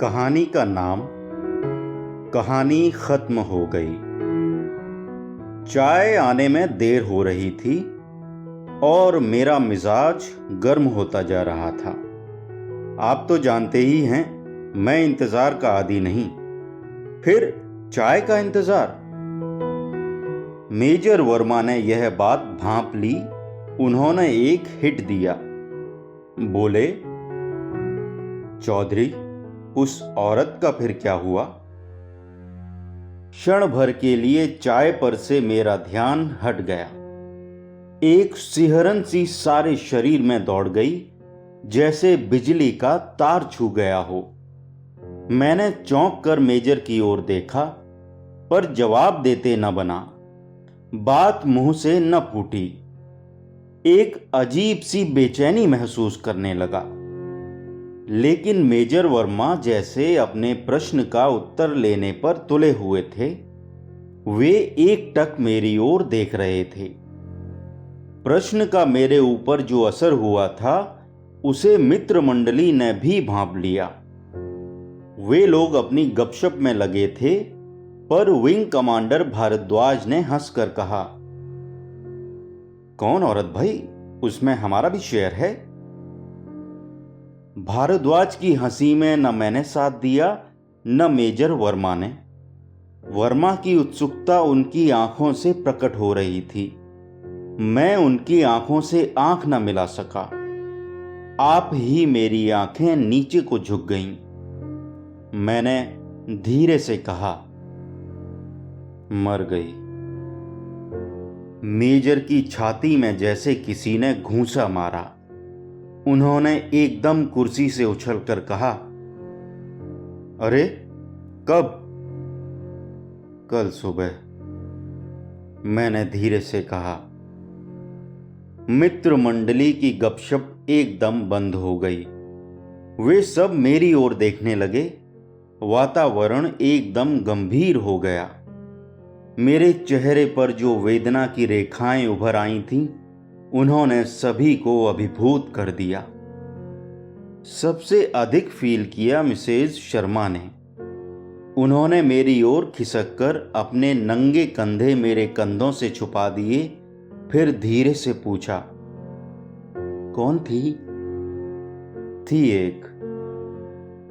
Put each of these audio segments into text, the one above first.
कहानी का नाम कहानी खत्म हो गई। चाय आने में देर हो रही थी और मेरा मिजाज गर्म होता जा रहा था। आप तो जानते ही हैं, मैं इंतज़ार का आदी नहीं, फिर चाय का इंतज़ार। मेजर वर्मा ने यह बात भांप ली। उन्होंने एक हिट दिया। बोले, चौधरी, उस औरत का फिर क्या हुआ? क्षण भर के लिए चाय पर से मेरा ध्यान हट गया। एक सिहरन सी सारे शरीर में दौड़ गई, जैसे बिजली का तार छू गया हो। मैंने चौंक कर मेजर की ओर देखा, पर जवाब देते न बना। बात मुंह से न फूटी। एक अजीब सी बेचैनी महसूस करने लगा, लेकिन मेजर वर्मा जैसे अपने प्रश्न का उत्तर लेने पर तुले हुए थे। वे एकटक मेरी ओर देख रहे थे। प्रश्न का मेरे ऊपर जो असर हुआ था, उसे मित्र मंडली ने भी भांप लिया। वे लोग अपनी गपशप में लगे थे, पर विंग कमांडर भारद्वाज ने हंसकर कहा, कौन औरत भाई? उसमें हमारा भी शेयर है। भारद्वाज की हंसी में न मैंने साथ दिया, न मेजर वर्मा ने। वर्मा की उत्सुकता उनकी आंखों से प्रकट हो रही थी। मैं उनकी आंखों से आंख न मिला सका। आप ही मेरी आंखें नीचे को झुक गईं। मैंने धीरे से कहा, मर गई। मेजर की छाती में जैसे किसी ने घूंसा मारा। उन्होंने एकदम कुर्सी से उछलकर कहा, अरे कब? कल सुबह, मैंने धीरे से कहा। मित्र मंडली की गपशप एकदम बंद हो गई। वे सब मेरी ओर देखने लगे। वातावरण एकदम गंभीर हो गया। मेरे चेहरे पर जो वेदना की रेखाएं उभर आई थीं, उन्होंने सभी को अभिभूत कर दिया। सबसे अधिक फील किया मिसेज शर्मा ने। उन्होंने मेरी ओर खिसककर अपने नंगे कंधे मेरे कंधों से छुपा दिए, फिर धीरे से पूछा, कौन थी? थी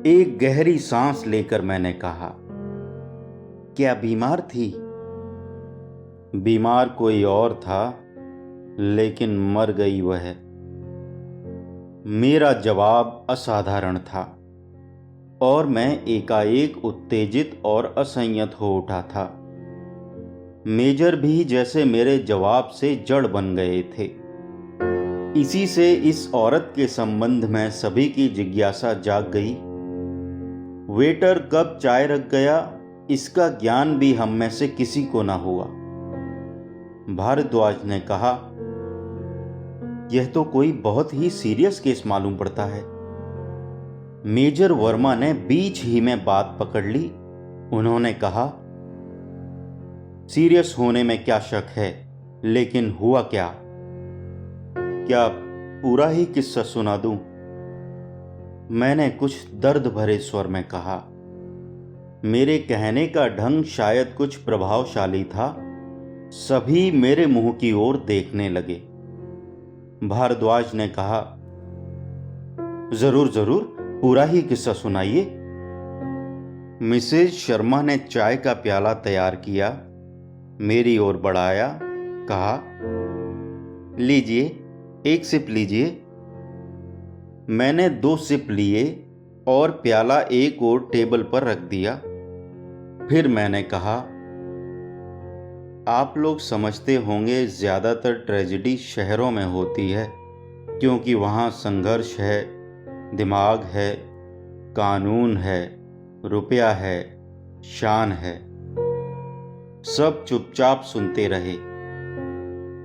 एक गहरी सांस लेकर मैंने कहा, क्या बीमार थी? बीमार कोई और था, लेकिन मर गई वह। मेरा जवाब असाधारण था और मैं एकाएक उत्तेजित और असंयत हो उठा था। मेजर भी जैसे मेरे जवाब से जड़ बन गए थे। इसी से इस औरत के संबंध में सभी की जिज्ञासा जाग गई। वेटर कब चाय रख गया, इसका ज्ञान भी हम में से किसी को न हुआ। भारद्वाज ने कहा, यह तो कोई बहुत ही सीरियस केस मालूम पड़ता है। मेजर वर्मा ने बीच ही में बात पकड़ ली। उन्होंने कहा, सीरियस होने में क्या शक है, लेकिन हुआ क्या? क्या पूरा ही किस्सा सुना दूं? मैंने कुछ दर्द भरे स्वर में कहा। मेरे कहने का ढंग शायद कुछ प्रभावशाली था। सभी मेरे मुंह की ओर देखने लगे। भारद्वाज ने कहा, जरूर जरूर, पूरा ही किस्सा सुनाइए। मिसेज शर्मा ने चाय का प्याला तैयार किया, मेरी ओर बढ़ाया, कहा, लीजिए, एक सिप लीजिए। मैंने 2 सिप लिए और प्याला एक और टेबल पर रख दिया। फिर मैंने कहा, आप लोग समझते होंगे ज़्यादातर ट्रेजेडी शहरों में होती है, क्योंकि वहाँ संघर्ष है, दिमाग है, कानून है, रुपया है, शान है। सब चुपचाप सुनते रहे।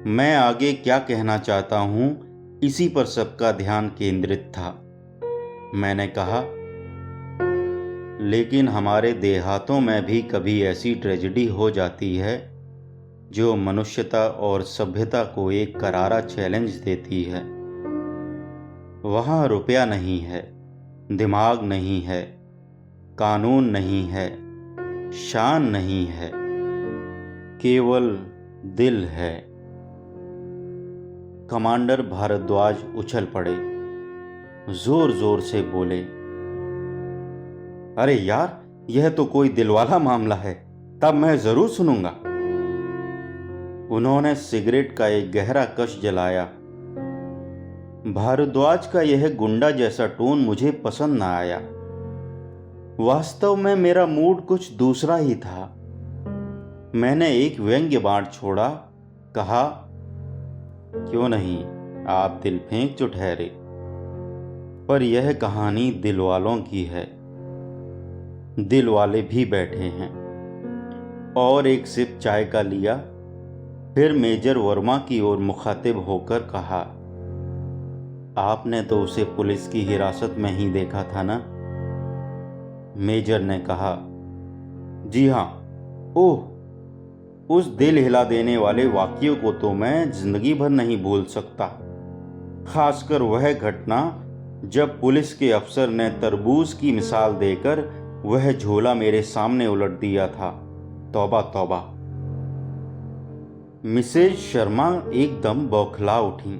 मैं आगे क्या कहना चाहता हूँ, इसी पर सबका ध्यान केंद्रित था। मैंने कहा, लेकिन हमारे देहातों में भी कभी ऐसी ट्रेजेडी हो जाती है जो मनुष्यता और सभ्यता को एक करारा चैलेंज देती है। वहाँ रुपया नहीं है, दिमाग नहीं है, कानून नहीं है, शान नहीं है, केवल दिल है। कमांडर भारद्वाज उछल पड़े, जोर जोर से बोले, अरे यार, यह तो कोई दिलवाला मामला है, तब मैं जरूर सुनूंगा। उन्होंने सिगरेट का एक गहरा कश जलाया। भारद्वाज का यह गुंडा जैसा टोन मुझे पसंद न आया। वास्तव में मेरा मूड कुछ दूसरा ही था। मैंने एक व्यंग्य बाण छोड़ा, कहा, क्यों नहीं, आप दिल फेंक जो ठहरे, पर यह कहानी दिल वालों की है। दिल वाले भी बैठे हैं। और एक सिप चाय का लिया, फिर मेजर वर्मा की ओर मुखातिब होकर कहा, आपने तो उसे पुलिस की हिरासत में ही देखा था ना? मेजर ने कहा, जी हाँ। ओह, उस दिल हिला देने वाले वाक्यों को तो मैं जिंदगी भर नहीं भूल सकता। खासकर वह घटना जब पुलिस के अफसर ने तरबूज की मिसाल देकर वह झोला मेरे सामने उलट दिया था। तौबा तौबा। मिसेज शर्मा एकदम बौखला उठी,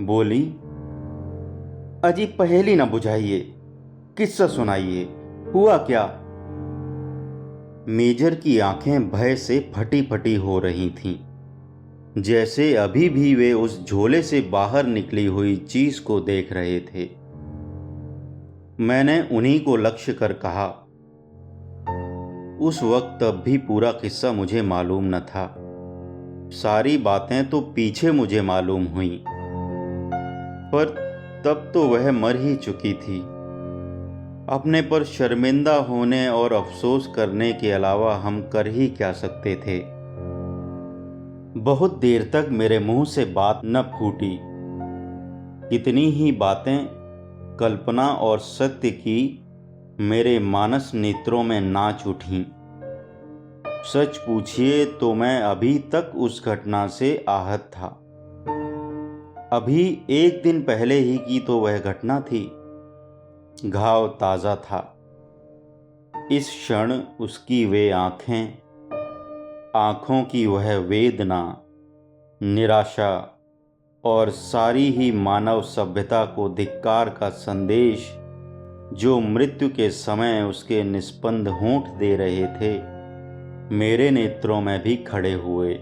बोली, अजी पहेली ना बुझाइए, किस्सा सुनाइए, हुआ क्या? मेजर की आंखें भय से फटी फटी हो रही थीं, जैसे अभी भी वे उस झोले से बाहर निकली हुई चीज को देख रहे थे। मैंने उन्हीं को लक्ष्य कर कहा, उस वक्त तब भी पूरा किस्सा मुझे मालूम न था। सारी बातें तो पीछे मुझे मालूम हुई, पर तब तो वह मर ही चुकी थी। अपने पर शर्मिंदा होने और अफसोस करने के अलावा हम कर ही क्या सकते थे। बहुत देर तक मेरे मुंह से बात न फूटी। कितनी ही बातें कल्पना और सत्य की मेरे मानस नेत्रों में नाच उठीं। सच पूछिए तो मैं अभी तक उस घटना से आहत था। अभी एक दिन पहले ही की तो वह घटना थी। घाव ताजा था। इस क्षण उसकी वे आंखें, आंखों की वह वेदना, निराशा और सारी ही मानव सभ्यता को धिक्कार का संदेश जो मृत्यु के समय उसके निस्पंद होंठ दे रहे थे, मेरे नेत्रों में भी खड़े हुए।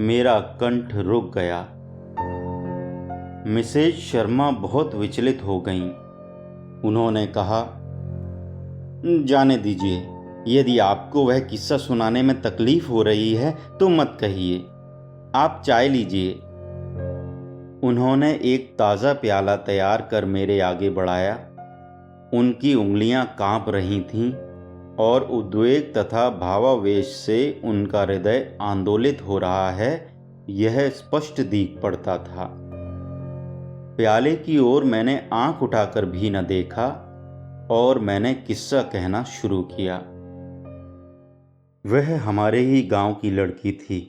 मेरा कंठ रुक गया। मिसेज शर्मा बहुत विचलित हो गईं। उन्होंने कहा, जाने दीजिए, यदि आपको वह किस्सा सुनाने में तकलीफ हो रही है तो मत कहिए, आप चाय लीजिए। उन्होंने एक ताज़ा प्याला तैयार कर मेरे आगे बढ़ाया। उनकी उंगलियां कांप रही थीं और उद्वेग तथा भावावेश से उनका हृदय आंदोलित हो रहा है, यह स्पष्ट दिख पड़ता था। प्याले की ओर मैंने आंख उठाकर भी न देखा और मैंने किस्सा कहना शुरू किया। वह हमारे ही गांव की लड़की थी।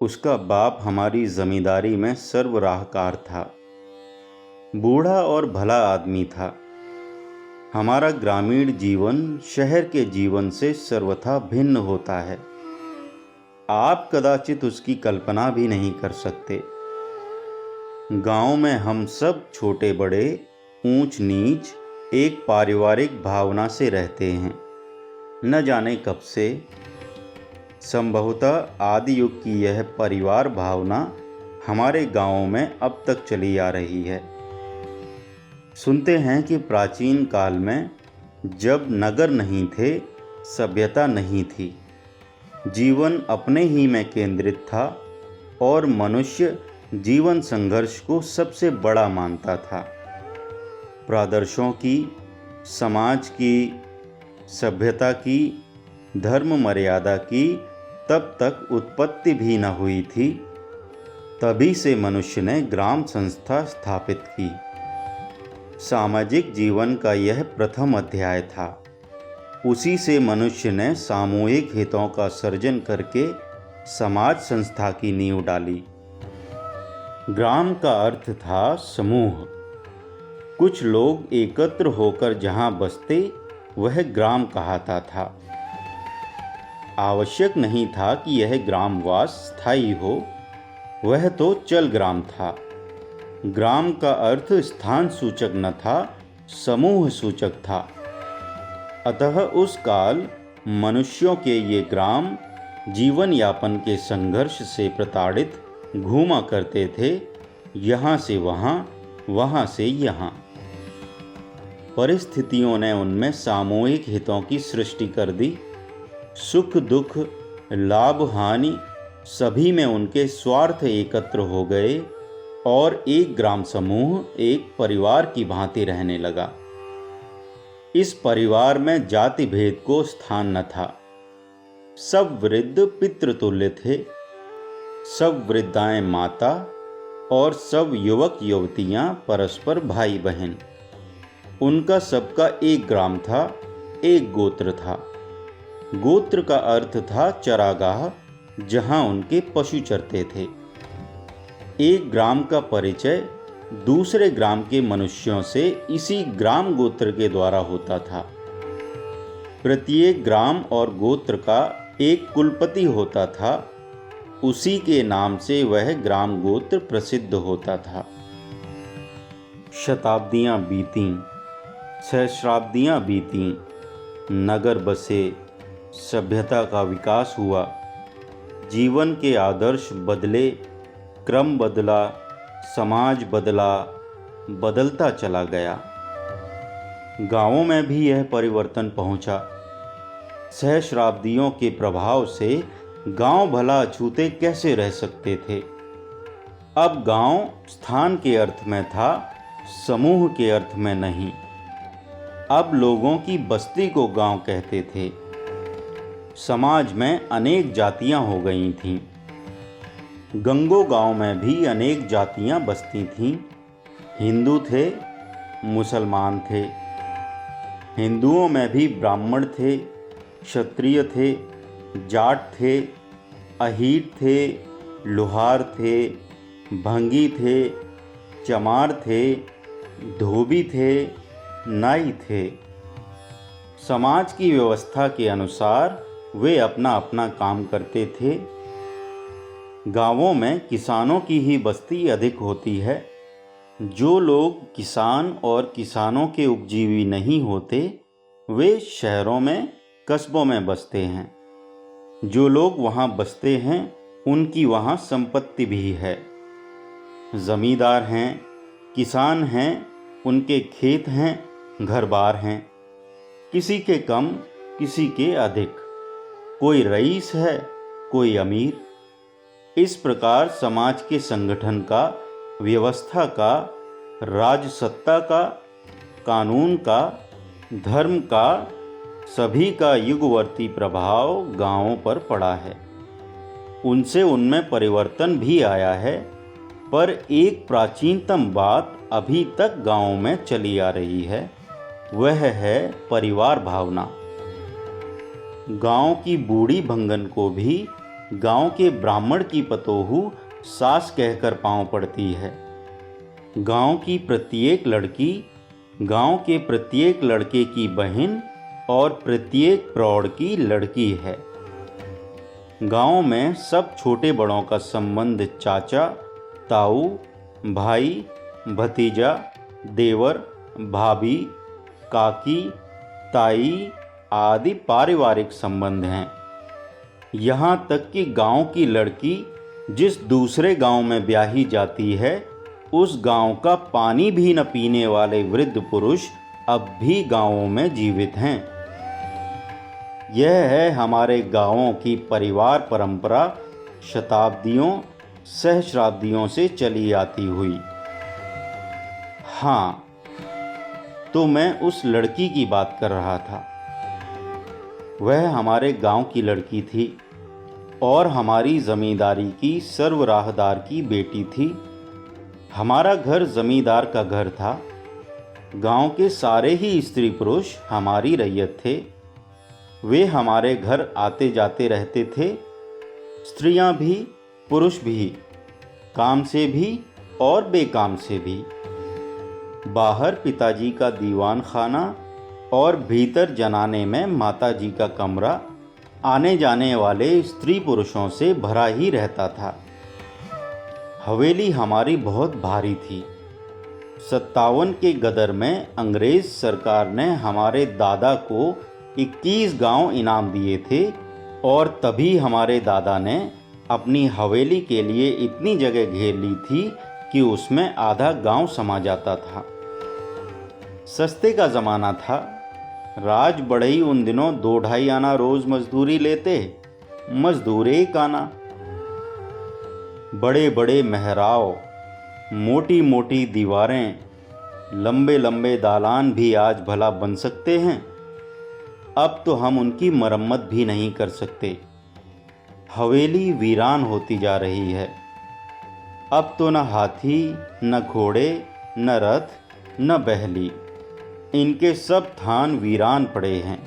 उसका बाप हमारी जमींदारी में सर्वराहकार था। बूढ़ा और भला आदमी था। हमारा ग्रामीण जीवन शहर के जीवन से सर्वथा भिन्न होता है। आप कदाचित उसकी कल्पना भी नहीं कर सकते। गांव में हम सब छोटे बड़े, ऊंच नीच एक पारिवारिक भावना से रहते हैं। न जाने कब से, संभवतः आदि युग की यह परिवार भावना हमारे गांवों में अब तक चली आ रही है। सुनते हैं कि प्राचीन काल में जब नगर नहीं थे, सभ्यता नहीं थी, जीवन अपने ही में केंद्रित था और मनुष्य जीवन संघर्ष को सबसे बड़ा मानता था। प्रादर्शों की, समाज की, सभ्यता की, धर्म मर्यादा की तब तक उत्पत्ति भी न हुई थी। तभी से मनुष्य ने ग्राम संस्था स्थापित की। सामाजिक जीवन का यह प्रथम अध्याय था। उसी से मनुष्य ने सामूहिक हितों का सर्जन करके समाज संस्था की नींव डाली। ग्राम का अर्थ था समूह। कुछ लोग एकत्र होकर जहां बसते वह ग्राम कहता था। आवश्यक नहीं था कि यह ग्रामवास स्थायी हो, वह तो चल ग्राम था। ग्राम का अर्थ स्थान सूचक न था, समूह सूचक था। अतः उस काल मनुष्यों के ये ग्राम जीवन यापन के संघर्ष से प्रताड़ित घूमा करते थे, यहाँ से वहाँ, वहाँ से यहाँ। परिस्थितियों ने उनमें सामूहिक हितों की सृष्टि कर दी। सुख दुख, लाभ हानि सभी में उनके स्वार्थ एकत्र हो गए और एक ग्राम समूह एक परिवार की भांति रहने लगा। इस परिवार में जाति भेद को स्थान न था। सब वृद्ध पितृतुल्य थे, सब वृद्धाएं माता और सब युवक युवतियां परस्पर भाई बहन। उनका सबका एक ग्राम था, एक गोत्र था। गोत्र का अर्थ था चरागाह, जहां उनके पशु चरते थे। एक ग्राम का परिचय दूसरे ग्राम के मनुष्यों से इसी ग्राम गोत्र के द्वारा होता था। प्रत्येक ग्राम और गोत्र का एक कुलपति होता था, उसी के नाम से वह ग्राम गोत्र प्रसिद्ध होता था। शताब्दियां बीतीं, सहस्राब्दियां बीतीं, नगर बसे, सभ्यता का विकास हुआ, जीवन के आदर्श बदले, क्रम बदला, समाज बदला, बदलता चला गया। गांवों में भी यह परिवर्तन पहुंचा। सहस्राब्दियों के प्रभाव से गांव भला अछूते कैसे रह सकते थे। अब गांव स्थान के अर्थ में था, समूह के अर्थ में नहीं। अब लोगों की बस्ती को गांव कहते थे। समाज में अनेक जातियां हो गई थीं। गंगो गांव में भी अनेक जातियां बसती थीं। हिंदू थे, मुसलमान थे। हिंदुओं में भी ब्राह्मण थे, क्षत्रिय थे, जाट थे, अहीर थे, लोहार थे, भंगी थे, चमार थे, धोबी थे, नाई थे। समाज की व्यवस्था के अनुसार वे अपना अपना काम करते थे। गांवों में किसानों की ही बस्ती अधिक होती है। जो लोग किसान और किसानों के उपजीवी नहीं होते, वे शहरों में, कस्बों में बसते हैं। जो लोग वहाँ बसते हैं, उनकी वहाँ संपत्ति भी है। जमींदार हैं, किसान हैं, उनके खेत हैं, घर-बार हैं। किसी के कम, किसी के अधिक। कोई रईस है, कोई अमीर। इस प्रकार समाज के संगठन का, व्यवस्था का, राजसत्ता का, कानून का, धर्म का, सभी का युगवर्ती प्रभाव गांवों पर पड़ा है। उनसे उनमें परिवर्तन भी आया है, पर एक प्राचीनतम बात अभी तक गांवों में चली आ रही है, वह है परिवार भावना। गांव की बूढ़ी भंगन को भी गांव के ब्राह्मण की पतोहू सास कहकर पाँव पड़ती है। गांव की प्रत्येक लड़की गांव के प्रत्येक लड़के की बहन और प्रत्येक प्रौढ़ की लड़की है। गांव में सब छोटे बड़ों का संबंध चाचा, ताऊ, भाई, भतीजा, देवर, भाभी, काकी, ताई आदि पारिवारिक संबंध हैं। यहाँ तक कि गांव की लड़की जिस दूसरे गांव में ब्याही जाती है, उस गांव का पानी भी न पीने वाले वृद्ध पुरुष अब भी गांवों में जीवित हैं। यह है हमारे गांवों की परिवार परंपरा, शताब्दियों, सहस्राब्दियों से चली आती हुई। हाँ, तो मैं उस लड़की की बात कर रहा था। वह हमारे गांव की लड़की थी और हमारी जमींदारी की सर्वराहदार की बेटी थी। हमारा घर जमींदार का घर था। गांव के सारे ही स्त्री पुरुष हमारी रैयत थे। वे हमारे घर आते जाते रहते थे, स्त्रियां भी, पुरुष भी, काम से भी और बेकाम से भी। बाहर पिताजी का दीवान खाना और भीतर जनाने में माताजी का कमरा आने जाने वाले स्त्री पुरुषों से भरा ही रहता था। हवेली हमारी बहुत भारी थी। 57 के गदर में अंग्रेज सरकार ने हमारे दादा को 21 गांव इनाम दिए थे और तभी हमारे दादा ने अपनी हवेली के लिए इतनी जगह घेर ली थी कि उसमें आधा गांव समा जाता था। सस्ते का ज़माना था। राज बढ़ई उन दिनों 2-2.5 आना रोज़ मजदूरी लेते, मजदूर 1 आना। बड़े बड़े मेहराव, मोटी मोटी दीवारें, लंबे लंबे दालान भी आज भला बन सकते हैं। अब तो हम उनकी मरम्मत भी नहीं कर सकते। हवेली वीरान होती जा रही है। अब तो न हाथी, न घोड़े, न रथ, न बहली, इनके सब थान वीरान पड़े हैं।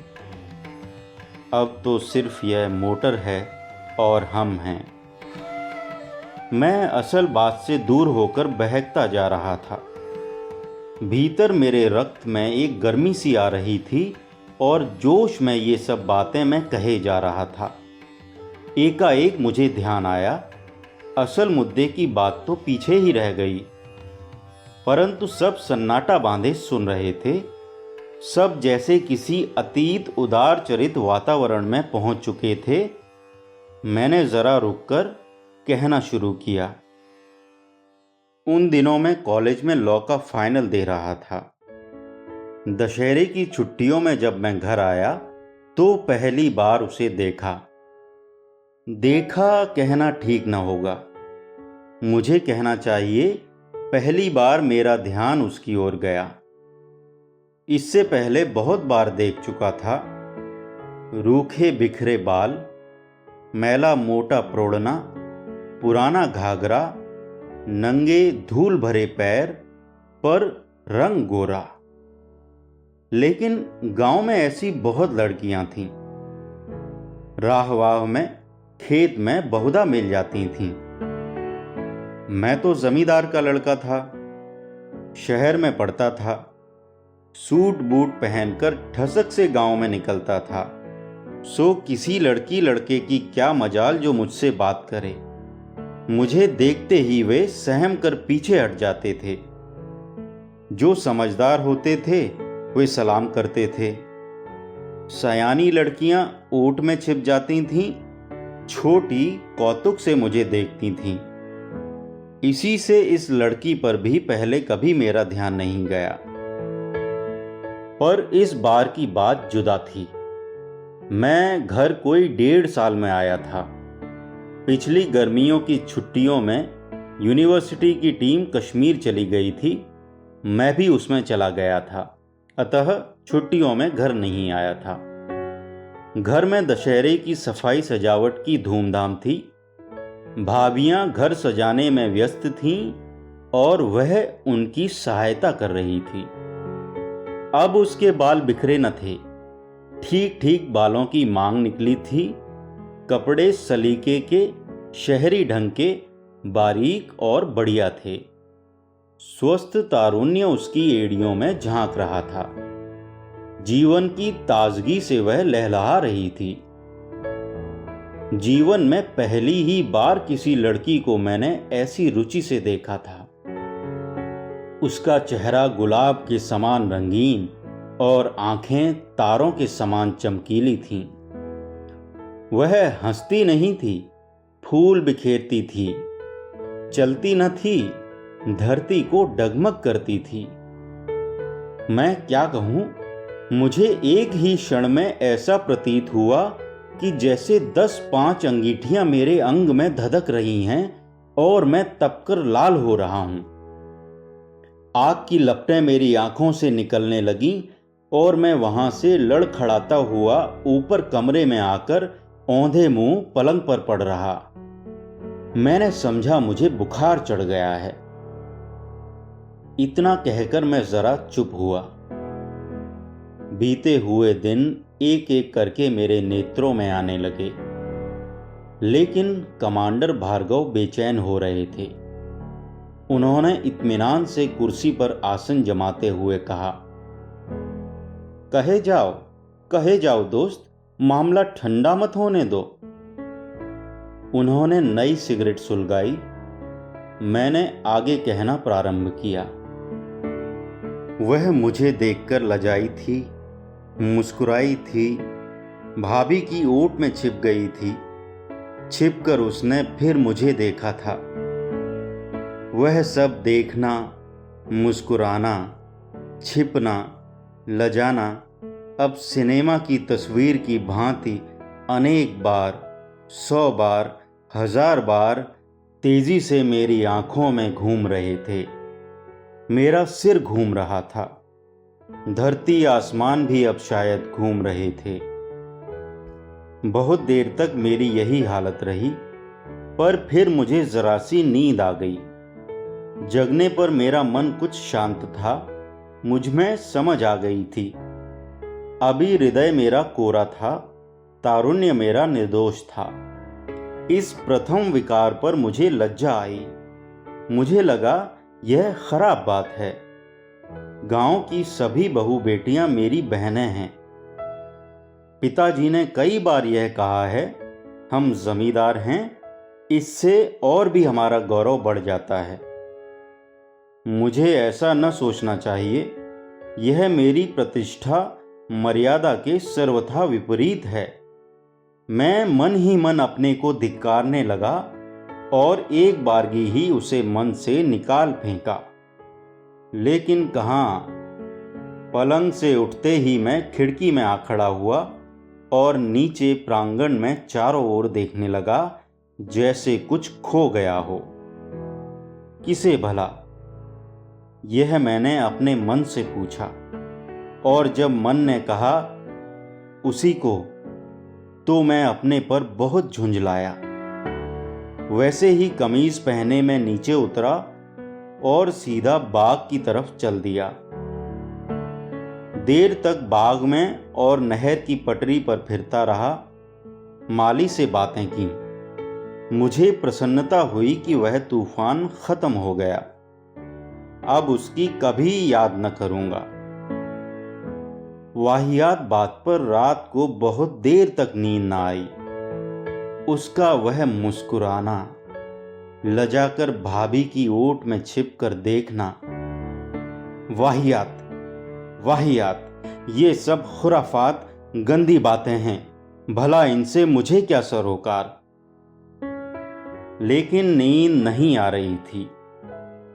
अब तो सिर्फ यह मोटर है और हम हैं। मैं असल बात से दूर होकर बहकता जा रहा था। भीतर मेरे रक्त में एक गर्मी सी आ रही थी और जोश में ये सब बातें मैं कहे जा रहा था। एकाएक मुझे ध्यान आया, असल मुद्दे की बात तो पीछे ही रह गई। परंतु सब सन्नाटा बांधे सुन रहे थे। सब जैसे किसी अतीत उदार चरित वातावरण में पहुंच चुके थे। मैंने ज़रा रुककर कहना शुरू किया। उन दिनों मैं कॉलेज में लॉ का फाइनल दे रहा था। दशहरे की छुट्टियों में जब मैं घर आया तो पहली बार उसे देखा। देखा कहना ठीक न होगा, मुझे कहना चाहिए पहली बार मेरा ध्यान उसकी ओर गया। इससे पहले बहुत बार देख चुका था। रूखे बिखरे बाल, मैला मोटा प्रोड़ना, पुराना घाघरा, नंगे धूल भरे पैर, पर रंग गोरा। लेकिन गांव में ऐसी बहुत लड़कियां थीं। राह वाह में, खेत में बहुधा मिल जाती थीं। मैं तो जमींदार का लड़का था, शहर में पढ़ता था। सूट बूट पहनकर ठसक से गांव में निकलता था। सो किसी लड़की लड़के की क्या मजाल जो मुझसे बात करे। मुझे देखते ही वे सहम कर पीछे हट जाते थे। जो समझदार होते थे वे सलाम करते थे। सयानी लड़कियां ओट में छिप जाती थीं। छोटी कौतुक से मुझे देखती थीं। इसी से इस लड़की पर भी पहले कभी मेरा ध्यान नहीं गया। पर इस बार की बात जुदा थी। मैं घर कोई 1.5 साल में आया था। पिछली गर्मियों की छुट्टियों में यूनिवर्सिटी की टीम कश्मीर चली गई थी। मैं भी उसमें चला गया था, अतः छुट्टियों में घर नहीं आया था। घर में दशहरे की सफाई सजावट की धूमधाम थी। भाभियां घर सजाने में व्यस्त थीं और वह उनकी सहायता कर रही थी। अब उसके बाल बिखरे न थे, ठीक ठीक बालों की मांग निकली थी। कपड़े सलीके के, शहरी ढंग के, बारीक और बढ़िया थे। स्वस्थ तारुण्य उसकी एड़ियों में झांक रहा था। जीवन की ताजगी से वह लहलहा रही थी। जीवन में पहली ही बार किसी लड़की को मैंने ऐसी रुचि से देखा था। उसका चेहरा गुलाब के समान रंगीन और आंखें तारों के समान चमकीली थीं। वह हंसती नहीं थी, फूल बिखेरती थी। चलती न थी, धरती को डगमग करती थी। मैं क्या कहूँ, मुझे एक ही क्षण में ऐसा प्रतीत हुआ कि जैसे 10-5 अंगीठियां मेरे अंग में धधक रही हैं और मैं तपकर लाल हो रहा हूं। आग की लपटें मेरी आंखों से निकलने लगीं और मैं वहां से लड़खड़ाता हुआ ऊपर कमरे में आकर औंधे मुंह पलंग पर पड़ रहा। मैंने समझा मुझे बुखार चढ़ गया है। इतना कहकर मैं जरा चुप हुआ। बीते हुए दिन एक एक करके मेरे नेत्रों में आने लगे, लेकिन कमांडर भार्गव बेचैन हो रहे थे। उन्होंने इत्मीनान से कुर्सी पर आसन जमाते हुए कहा, कहे जाओ दोस्त, मामला ठंडा मत होने दो। उन्होंने नई सिगरेट सुलगाई। मैंने आगे कहना प्रारंभ किया। वह मुझे देखकर लजाई थी, मुस्कुराई थी, भाभी की ओट में छिप गई थी। छिपकर उसने फिर मुझे देखा था। वह सब देखना, मुस्कुराना, छिपना, लजाना अब सिनेमा की तस्वीर की भांति अनेक बार, 100 बार, 1000 बार तेजी से मेरी आंखों में घूम रहे थे। मेरा सिर घूम रहा था। धरती आसमान भी अब शायद घूम रहे थे। बहुत देर तक मेरी यही हालत रही, पर फिर मुझे जरा सी नींद आ गई। जगने पर मेरा मन कुछ शांत था। मुझ में समझ आ गई थी। अभी हृदय मेरा कोरा था, तारुण्य मेरा निर्दोष था। इस प्रथम विकार पर मुझे लज्जा आई। मुझे लगा यह खराब बात है। गांव की सभी बहू बेटियां मेरी बहनें हैं। पिताजी ने कई बार यह कहा है, हम जमींदार हैं, इससे और भी हमारा गौरव बढ़ जाता है। मुझे ऐसा न सोचना चाहिए। यह मेरी प्रतिष्ठा, मर्यादा के सर्वथा विपरीत है। मैं मन ही मन अपने को धिक्कारने लगा और एक बारगी ही उसे मन से निकाल फेंका। लेकिन कहाँ, पलंग से उठते ही मैं खिड़की में आ खड़ा हुआ और नीचे प्रांगण में चारों ओर देखने लगा, जैसे कुछ खो गया हो। किसे भला? यह मैंने अपने मन से पूछा, और जब मन ने कहा उसी को, तो मैं अपने पर बहुत झुंझलाया। वैसे ही कमीज पहने मैं नीचे उतरा और सीधा बाग की तरफ चल दिया। देर तक बाग में और नहर की पटरी पर फिरता रहा। माली से बातें की। मुझे प्रसन्नता हुई कि वह तूफान खत्म हो गया। अब उसकी कभी याद न करूंगा। वाहियात बात पर रात को बहुत देर तक नींद न आई। उसका वह मुस्कुराना, लजाकर भाभी की ओट में छिपकर देखना, वाहियात वाहियात, ये सब खुराफात, गंदी बातें हैं। भला इनसे मुझे क्या सरोकार। लेकिन नींद नहीं आ रही थी।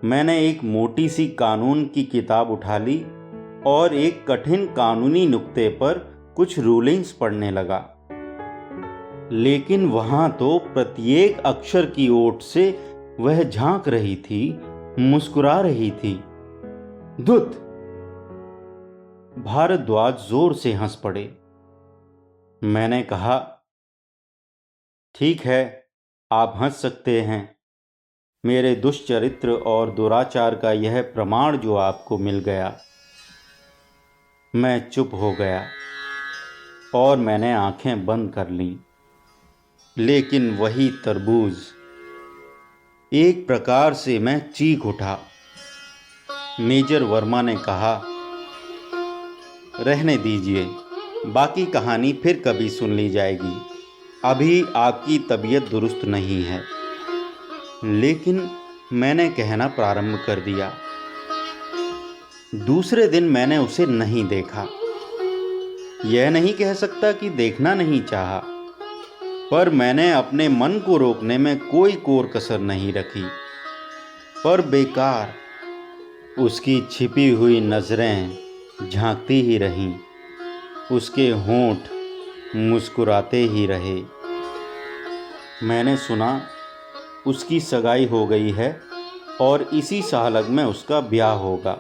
मैंने एक मोटी सी कानून की किताब उठा ली और एक कठिन कानूनी नुक्ते पर कुछ रूलिंग्स पढ़ने लगा। लेकिन वहां तो प्रत्येक अक्षर की ओट से वह झांक रही थी, मुस्कुरा रही थी। धुत! भारद्वाज जोर से हंस पड़े। मैंने कहा, ठीक है, आप हंस सकते हैं। मेरे दुष्चरित्र और दुराचार का यह प्रमाण जो आपको मिल गया। मैं चुप हो गया और मैंने आंखें बंद कर लीं। लेकिन वही तरबूज, एक प्रकार से मैं चीख उठा। मेजर वर्मा ने कहा, रहने दीजिए, बाकी कहानी फिर कभी सुन ली जाएगी। अभी आपकी तबीयत दुरुस्त नहीं है। लेकिन मैंने कहना प्रारंभ कर दिया। दूसरे दिन मैंने उसे नहीं देखा। यह नहीं कह सकता कि देखना नहीं चाहा, पर मैंने अपने मन को रोकने में कोई कोर कसर नहीं रखी। पर बेकार, उसकी छिपी हुई नजरें झांकती ही रहीं, उसके होंठ मुस्कुराते ही रहे। मैंने सुना उसकी सगाई हो गई है और इसी सालग में उसका ब्याह होगा।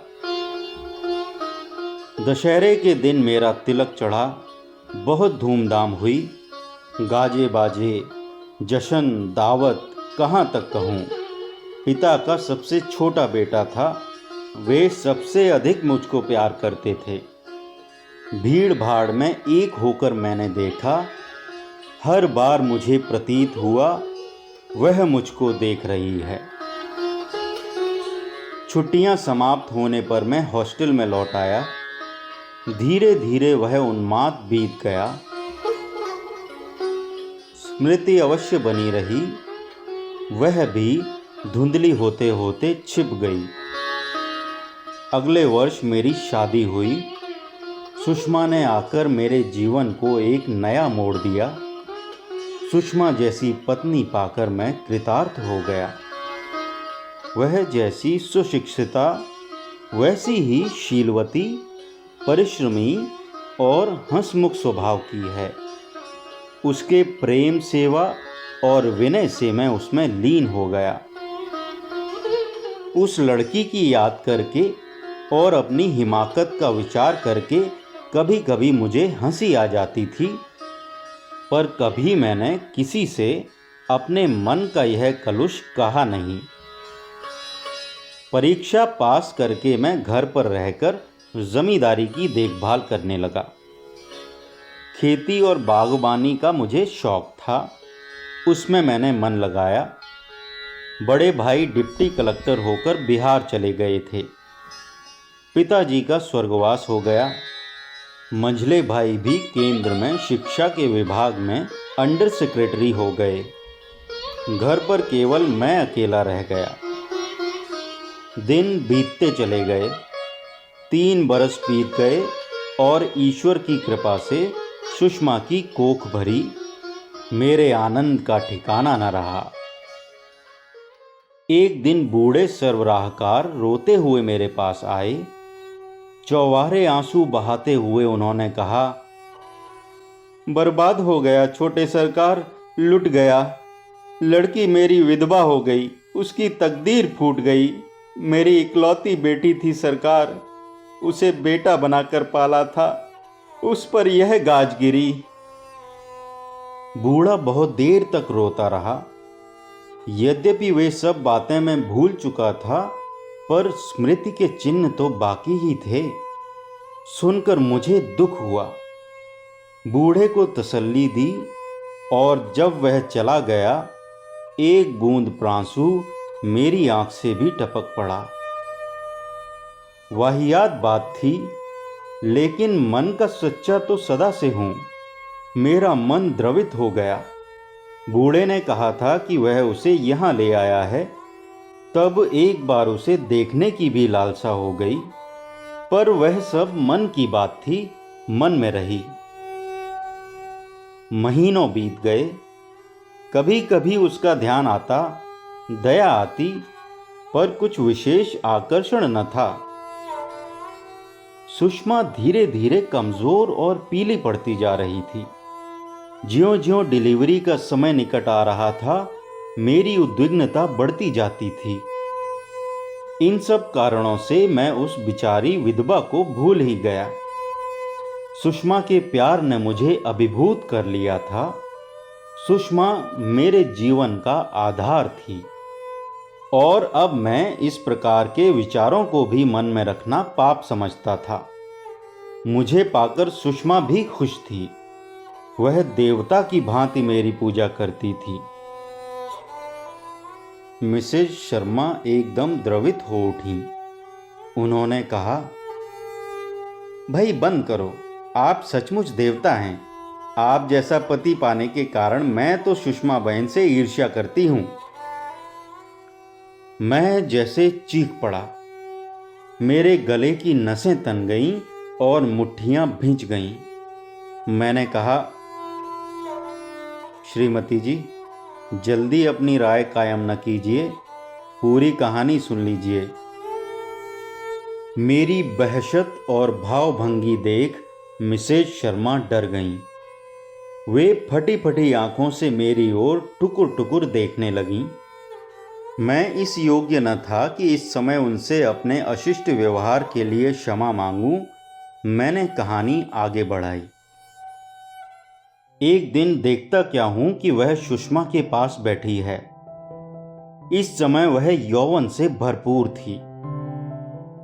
दशहरे के दिन मेरा तिलक चढ़ा। बहुत धूमधाम हुई। गाजे बाजे, जश्न, दावत, कहाँ तक कहूँ। पिता का सबसे छोटा बेटा था। वे सबसे अधिक मुझको प्यार करते थे। भीड़ भाड़ में एक होकर मैंने देखा। हर बार मुझे प्रतीत हुआ वह मुझको देख रही है। छुट्टियां समाप्त होने पर मैं हॉस्टल में लौट आया। धीरे धीरे वह उन्माद बीत गया। स्मृति अवश्य बनी रही, वह भी धुंधली होते होते छिप गई। अगले वर्ष मेरी शादी हुई। सुषमा ने आकर मेरे जीवन को एक नया मोड़ दिया। सुषमा जैसी पत्नी पाकर मैं कृतार्थ हो गया। वह जैसी सुशिक्षिता, वैसी ही शीलवती, परिश्रमी और हंसमुख स्वभाव की है। उसके प्रेम, सेवा और विनय से मैं उसमें लीन हो गया। उस लड़की की याद करके और अपनी हिमाकत का विचार करके कभी कभी मुझे हंसी आ जाती थी, पर कभी मैंने किसी से अपने मन का यह कलुष कहा नहीं। परीक्षा पास करके मैं घर पर रहकर जमींदारी की देखभाल करने लगा। खेती और बागवानी का मुझे शौक था, उसमें मैंने मन लगाया। बड़े भाई डिप्टी कलेक्टर होकर बिहार चले गए थे। पिताजी का स्वर्गवास हो गया। मंझले भाई भी केंद्र में शिक्षा के विभाग में अंडर सेक्रेटरी हो गए। घर पर केवल मैं अकेला रह गया। दिन बीतते चले गए। 3 बरस बीत गए और ईश्वर की कृपा से सुषमा की कोख भरी। मेरे आनंद का ठिकाना न रहा। एक दिन बूढ़े सरबराहकार रोते हुए मेरे पास आए। चौबारे आंसू बहाते हुए उन्होंने कहा, बर्बाद हो गया छोटे सरकार, लुट गया। लड़की मेरी विधवा हो गई, उसकी तकदीर फूट गई। मेरी इकलौती बेटी थी सरकार, उसे बेटा बनाकर पाला था, उस पर यह गाज गिरी। बूढ़ा बहुत देर तक रोता रहा। यद्यपि वे सब बातें मैं भूल चुका था, पर स्मृति के चिन्ह तो बाकी ही थे। सुनकर मुझे दुख हुआ। बूढ़े को तसल्ली दी और जब वह चला गया, एक बूंद प्रांसू मेरी आंख से भी टपक पड़ा। वाहियात बात थी, लेकिन मन का सच्चा तो सदा से हूं। मेरा मन द्रवित हो गया। बूढ़े ने कहा था कि वह उसे यहां ले आया है। तब एक बार उसे देखने की भी लालसा हो गई, पर वह सब मन की बात थी, मन में रही। महीनों बीत गए। कभी कभी उसका ध्यान आता, दया आती, पर कुछ विशेष आकर्षण न था। सुषमा धीरे धीरे कमजोर और पीली पड़ती जा रही थी। ज्यों-ज्यों डिलीवरी का समय निकट आ रहा था, मेरी उद्विग्नता बढ़ती जाती थी। इन सब कारणों से मैं उस बिचारी विधवा को भूल ही गया। सुषमा के प्यार ने मुझे अभिभूत कर लिया था। सुषमा मेरे जीवन का आधार थी, और अब मैं इस प्रकार के विचारों को भी मन में रखना पाप समझता था। मुझे पाकर सुषमा भी खुश थी। वह देवता की भांति मेरी पूजा करती थी। मिसेज शर्मा एकदम द्रवित हो उठी। उन्होंने कहा, भाई बंद करो, आप सचमुच देवता हैं। आप जैसा पति पाने के कारण मैं तो सुषमा बहन से ईर्ष्या करती हूं। मैं जैसे चीख पड़ा। मेरे गले की नसें तन गईं और मुट्ठियां भींच गईं। मैंने कहा, श्रीमती जी, जल्दी अपनी राय कायम न कीजिए, पूरी कहानी सुन लीजिए। मेरी बहशत और भावभंगी देख मिसेज शर्मा डर गईं। वे फटी फटी आंखों से मेरी ओर टुकुर टुकुर देखने लगीं। मैं इस योग्य न था कि इस समय उनसे अपने अशिष्ट व्यवहार के लिए क्षमा मांगूं। मैंने कहानी आगे बढ़ाई। एक दिन देखता क्या हूं कि वह सुषमा के पास बैठी है। इस समय वह यौवन से भरपूर थी।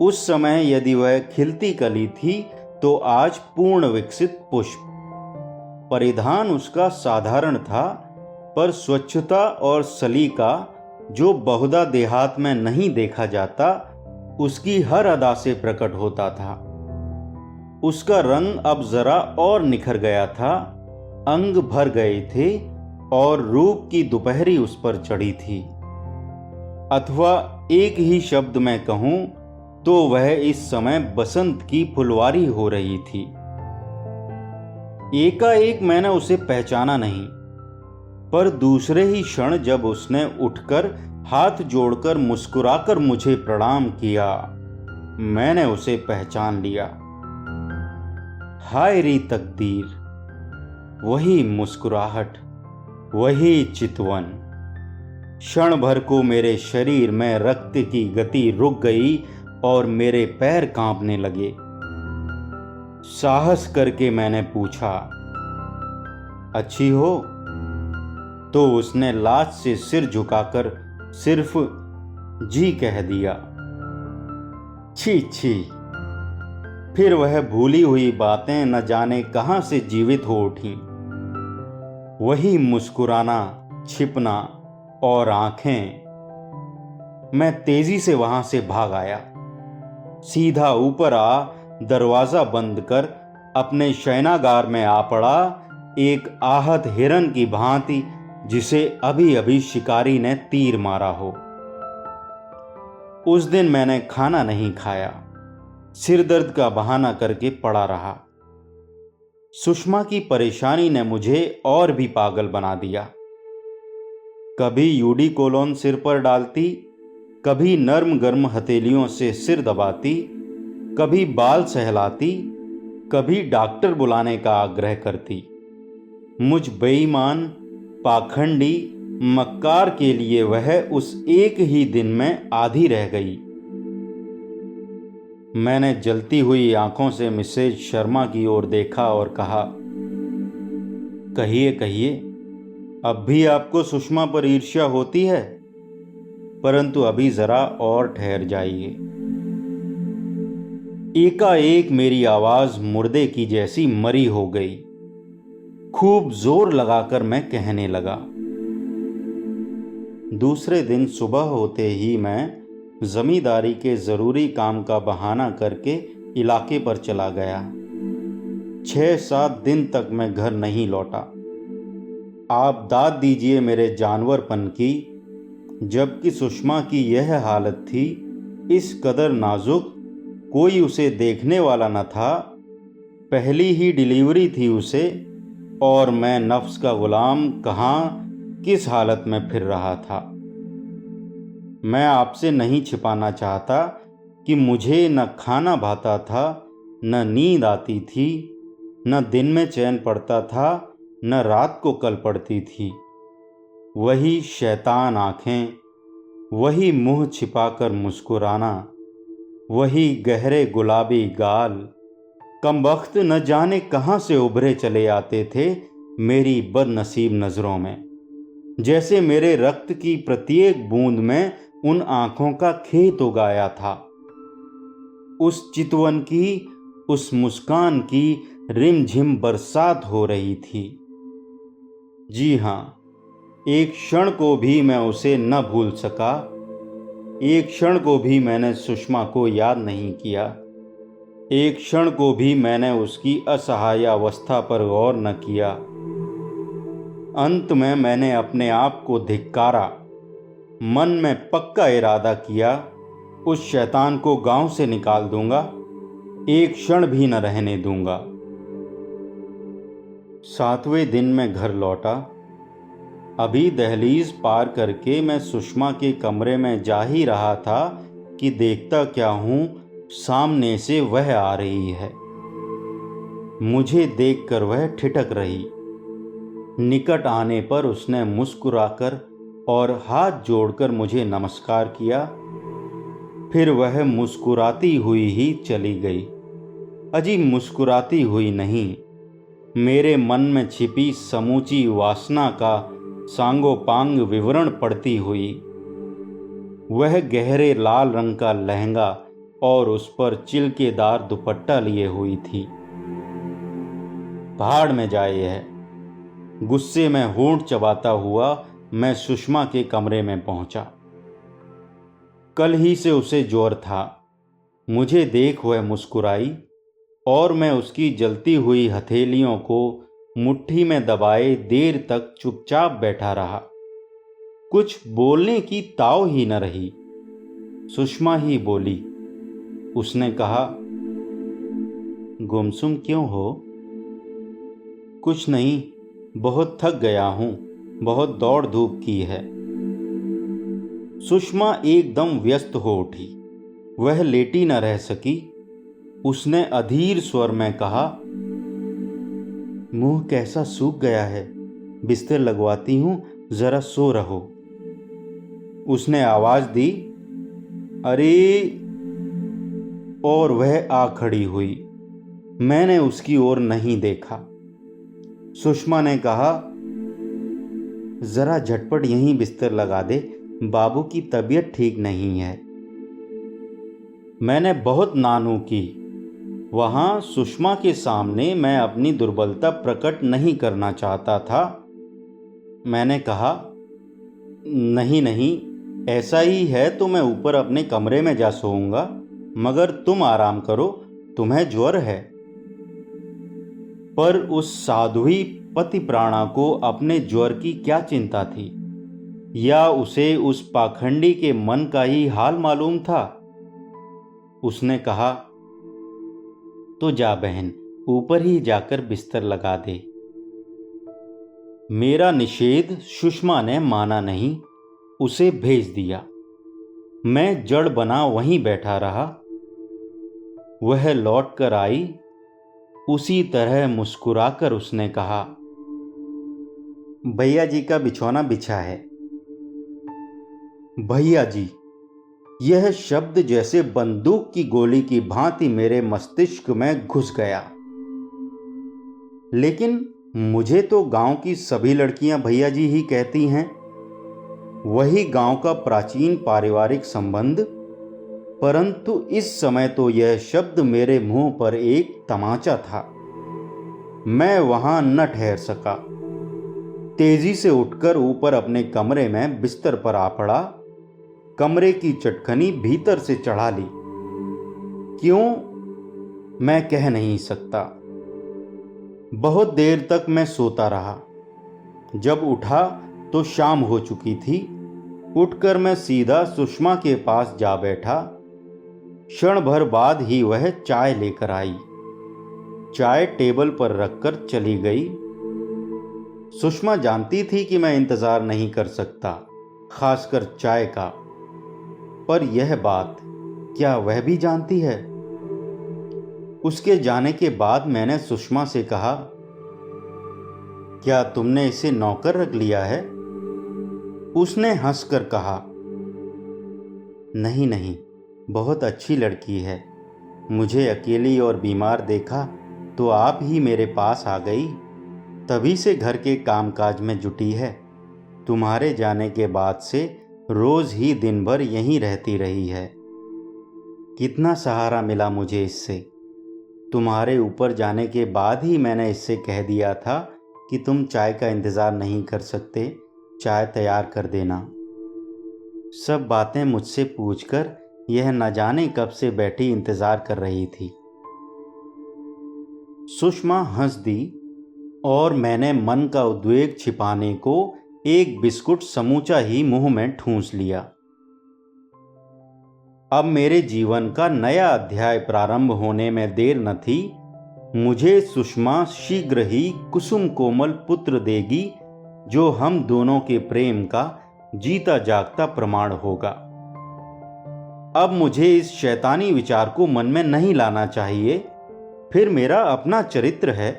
उस समय यदि वह खिलती कली थी, तो आज पूर्ण विकसित पुष्प। परिधान उसका साधारण था, पर स्वच्छता और सलीका जो बहुधा देहात में नहीं देखा जाता, उसकी हर अदा से प्रकट होता था। उसका रंग अब जरा और निखर गया था, अंग भर गए थे और रूप की दोपहरी उस पर चढ़ी थी। अथवा एक ही शब्द में कहूं तो वह इस समय बसंत की फुलवारी हो रही थी। एकाएक मैंने उसे पहचाना नहीं, पर दूसरे ही क्षण जब उसने उठकर हाथ जोड़कर मुस्कुराकर मुझे प्रणाम किया, मैंने उसे पहचान लिया। हाय री तकदीर, वही मुस्कुराहट, वही चितवन। क्षण भर को मेरे शरीर में रक्त की गति रुक गई और मेरे पैर कांपने लगे। साहस करके मैंने पूछा, अच्छी हो? तो उसने लाज से सिर झुकाकर सिर्फ जी कह दिया। छी छी। फिर वह भूली हुई बातें न जाने कहां से जीवित हो उठी। वही मुस्कुराना, छिपना और आंखें। मैं तेजी से वहां से भाग आया, सीधा ऊपर आ दरवाजा बंद कर अपने शयनागार में आ पड़ा, एक आहत हिरन की भांति जिसे अभी अभी शिकारी ने तीर मारा हो। उस दिन मैंने खाना नहीं खाया, सिर दर्द का बहाना करके पड़ा रहा। सुषमा की परेशानी ने मुझे और भी पागल बना दिया। कभी यूडी कोलोन सिर पर डालती, कभी नर्म गर्म हथेलियों से सिर दबाती, कभी बाल सहलाती, कभी डॉक्टर बुलाने का आग्रह करती। मुझ बेईमान, पाखंडी, मक्कार के लिए वह उस एक ही दिन में आधी रह गई। मैंने जलती हुई आंखों से मिसेज शर्मा की ओर देखा और कहा, कहिए कहिए, अब भी आपको सुषमा पर ईर्ष्या होती है? परंतु अभी जरा और ठहर जाइए। एकाएक मेरी आवाज मुर्दे की जैसी मरी हो गई। खूब जोर लगाकर मैं कहने लगा। दूसरे दिन सुबह होते ही मैं जमींदारी के जरूरी काम का बहाना करके इलाके पर चला गया। 6-7 दिन तक मैं घर नहीं लौटा। आप दाद दीजिए मेरे जानवरपन की, जबकि सुषमा की यह हालत थी, इस कदर नाजुक, कोई उसे देखने वाला न था। पहली ही डिलीवरी थी उसे, और मैं नफ्स का गुलाम कहाँ किस हालत में फिर रहा था। मैं आपसे नहीं छिपाना चाहता कि मुझे न खाना भाता था, न नींद आती थी, न दिन में चैन पड़ता था, न रात को कल पड़ती थी। वही शैतान आंखें, वही मुंह छिपाकर मुस्कुराना, वही गहरे गुलाबी गाल, कमबख्त न जाने कहां से उभरे चले आते थे मेरी बदनसीब नजरों में, जैसे मेरे रक्त की प्रत्येक बूंद में उन आंखों का खेत उगाया था। उस चितवन की, उस मुस्कान की रिमझिम बरसात हो रही थी। जी हां, एक क्षण को भी मैं उसे न भूल सका। एक क्षण को भी मैंने सुषमा को याद नहीं किया। एक क्षण को भी मैंने उसकी असहाय अवस्था पर गौर न किया। अंत में मैंने अपने आप को धिक्कारा। मन में पक्का इरादा किया, उस शैतान को गांव से निकाल दूंगा, एक क्षण भी न रहने दूंगा। 7वें दिन मैं घर लौटा। अभी दहलीज पार करके मैं सुषमा के कमरे में जा ही रहा था कि देखता क्या हूं, सामने से वह आ रही है। मुझे देखकर वह ठिठक रही। निकट आने पर उसने मुस्कुराकर और हाथ जोड़कर मुझे नमस्कार किया। फिर वह मुस्कुराती हुई ही चली गई। अजी मुस्कुराती हुई नहीं, मेरे मन में छिपी समूची वासना का सांगोपांग विवरण पड़ती हुई। वह गहरे लाल रंग का लहंगा और उस पर चिलकेदार दुपट्टा लिए हुई थी। भाड़ में जाए यह। गुस्से में होंठ चबाता हुआ मैं सुषमा के कमरे में पहुंचा। कल ही से उसे ज्वर था। मुझे देख वह मुस्कुराई और मैं उसकी जलती हुई हथेलियों को मुट्ठी में दबाए देर तक चुपचाप बैठा रहा। कुछ बोलने की ताव ही न रही। सुषमा ही बोली। उसने कहा, गुमसुम क्यों हो? कुछ नहीं, बहुत थक गया हूं, बहुत दौड़ धूप की है। सुषमा एकदम व्यस्त हो उठी। वह लेटी न रह सकी। उसने अधीर स्वर में कहा, मुंह कैसा सूख गया है, बिस्तर लगवाती हूं, जरा सो रहो। उसने आवाज दी, अरे, और वह आ खड़ी हुई। मैंने उसकी ओर नहीं देखा। सुषमा ने कहा, जरा झटपट यहीं बिस्तर लगा दे, बाबू की तबीयत ठीक नहीं है। मैंने बहुत नानू की। वहां सुषमा के सामने मैं अपनी दुर्बलता प्रकट नहीं करना चाहता था। मैंने कहा, नहीं नहीं, ऐसा ही है तो मैं ऊपर अपने कमरे में जा सोऊंगा, मगर तुम आराम करो, तुम्हें ज्वर है। पर उस साध्वी पतिप्राणा को अपने ज्वर की क्या चिंता थी? या उसे उस पाखंडी के मन का ही हाल मालूम था? उसने कहा, तो जा बहन, ऊपर ही जाकर बिस्तर लगा दे। मेरा निषेध सुषमा ने माना नहीं, उसे भेज दिया। मैं जड़ बना वहीं बैठा रहा। वह लौट कर आई। उसी तरह मुस्कुराकर उसने कहा, भैया जी का बिछौना बिछा है। भैया जी, यह शब्द जैसे बंदूक की गोली की भांति मेरे मस्तिष्क में घुस गया। लेकिन मुझे तो गांव की सभी लड़कियां भैया जी ही कहती हैं। वही गांव का प्राचीन पारिवारिक संबंध। परंतु इस समय तो यह शब्द मेरे मुंह पर एक तमाचा था। मैं वहां न ठहर सका। तेजी से उठकर ऊपर अपने कमरे में बिस्तर पर आ पड़ा। कमरे की चटखनी भीतर से चढ़ा ली। क्यों, मैं कह नहीं सकता। बहुत देर तक मैं सोता रहा। जब उठा तो शाम हो चुकी थी। उठकर मैं सीधा सुषमा के पास जा बैठा। क्षण भर बाद ही वह चाय लेकर आई। चाय टेबल पर रखकर चली गई। सुषमा जानती थी कि मैं इंतजार नहीं कर सकता, खासकर चाय का। पर यह बात क्या वह भी जानती है? उसके जाने के बाद मैंने सुषमा से कहा, क्या तुमने इसे नौकर रख लिया है? उसने हंसकर कहा, नहीं नहीं, बहुत अच्छी लड़की है। मुझे अकेली और बीमार देखा तो आप ही मेरे पास आ गई। तभी से घर के कामकाज में जुटी है। तुम्हारे जाने के बाद से रोज ही दिन भर यहीं रहती रही है। कितना सहारा मिला मुझे इससे। तुम्हारे ऊपर जाने के बाद ही मैंने इससे कह दिया था कि तुम चाय का इंतज़ार नहीं कर सकते, चाय तैयार कर देना। सब बातें मुझसे पूछकर यह न जाने कब से बैठी इंतज़ार कर रही थी। सुषमा हंस दी और मैंने मन का उद्वेग छिपाने को एक बिस्कुट समूचा ही मुंह में ठूंस लिया। अब मेरे जीवन का नया अध्याय प्रारंभ होने में देर न थी। मुझे सुषमा शीघ्र ही कुसुम कोमल पुत्र देगी, जो हम दोनों के प्रेम का जीता जागता प्रमाण होगा। अब मुझे इस शैतानी विचार को मन में नहीं लाना चाहिए। फिर मेरा अपना चरित्र है,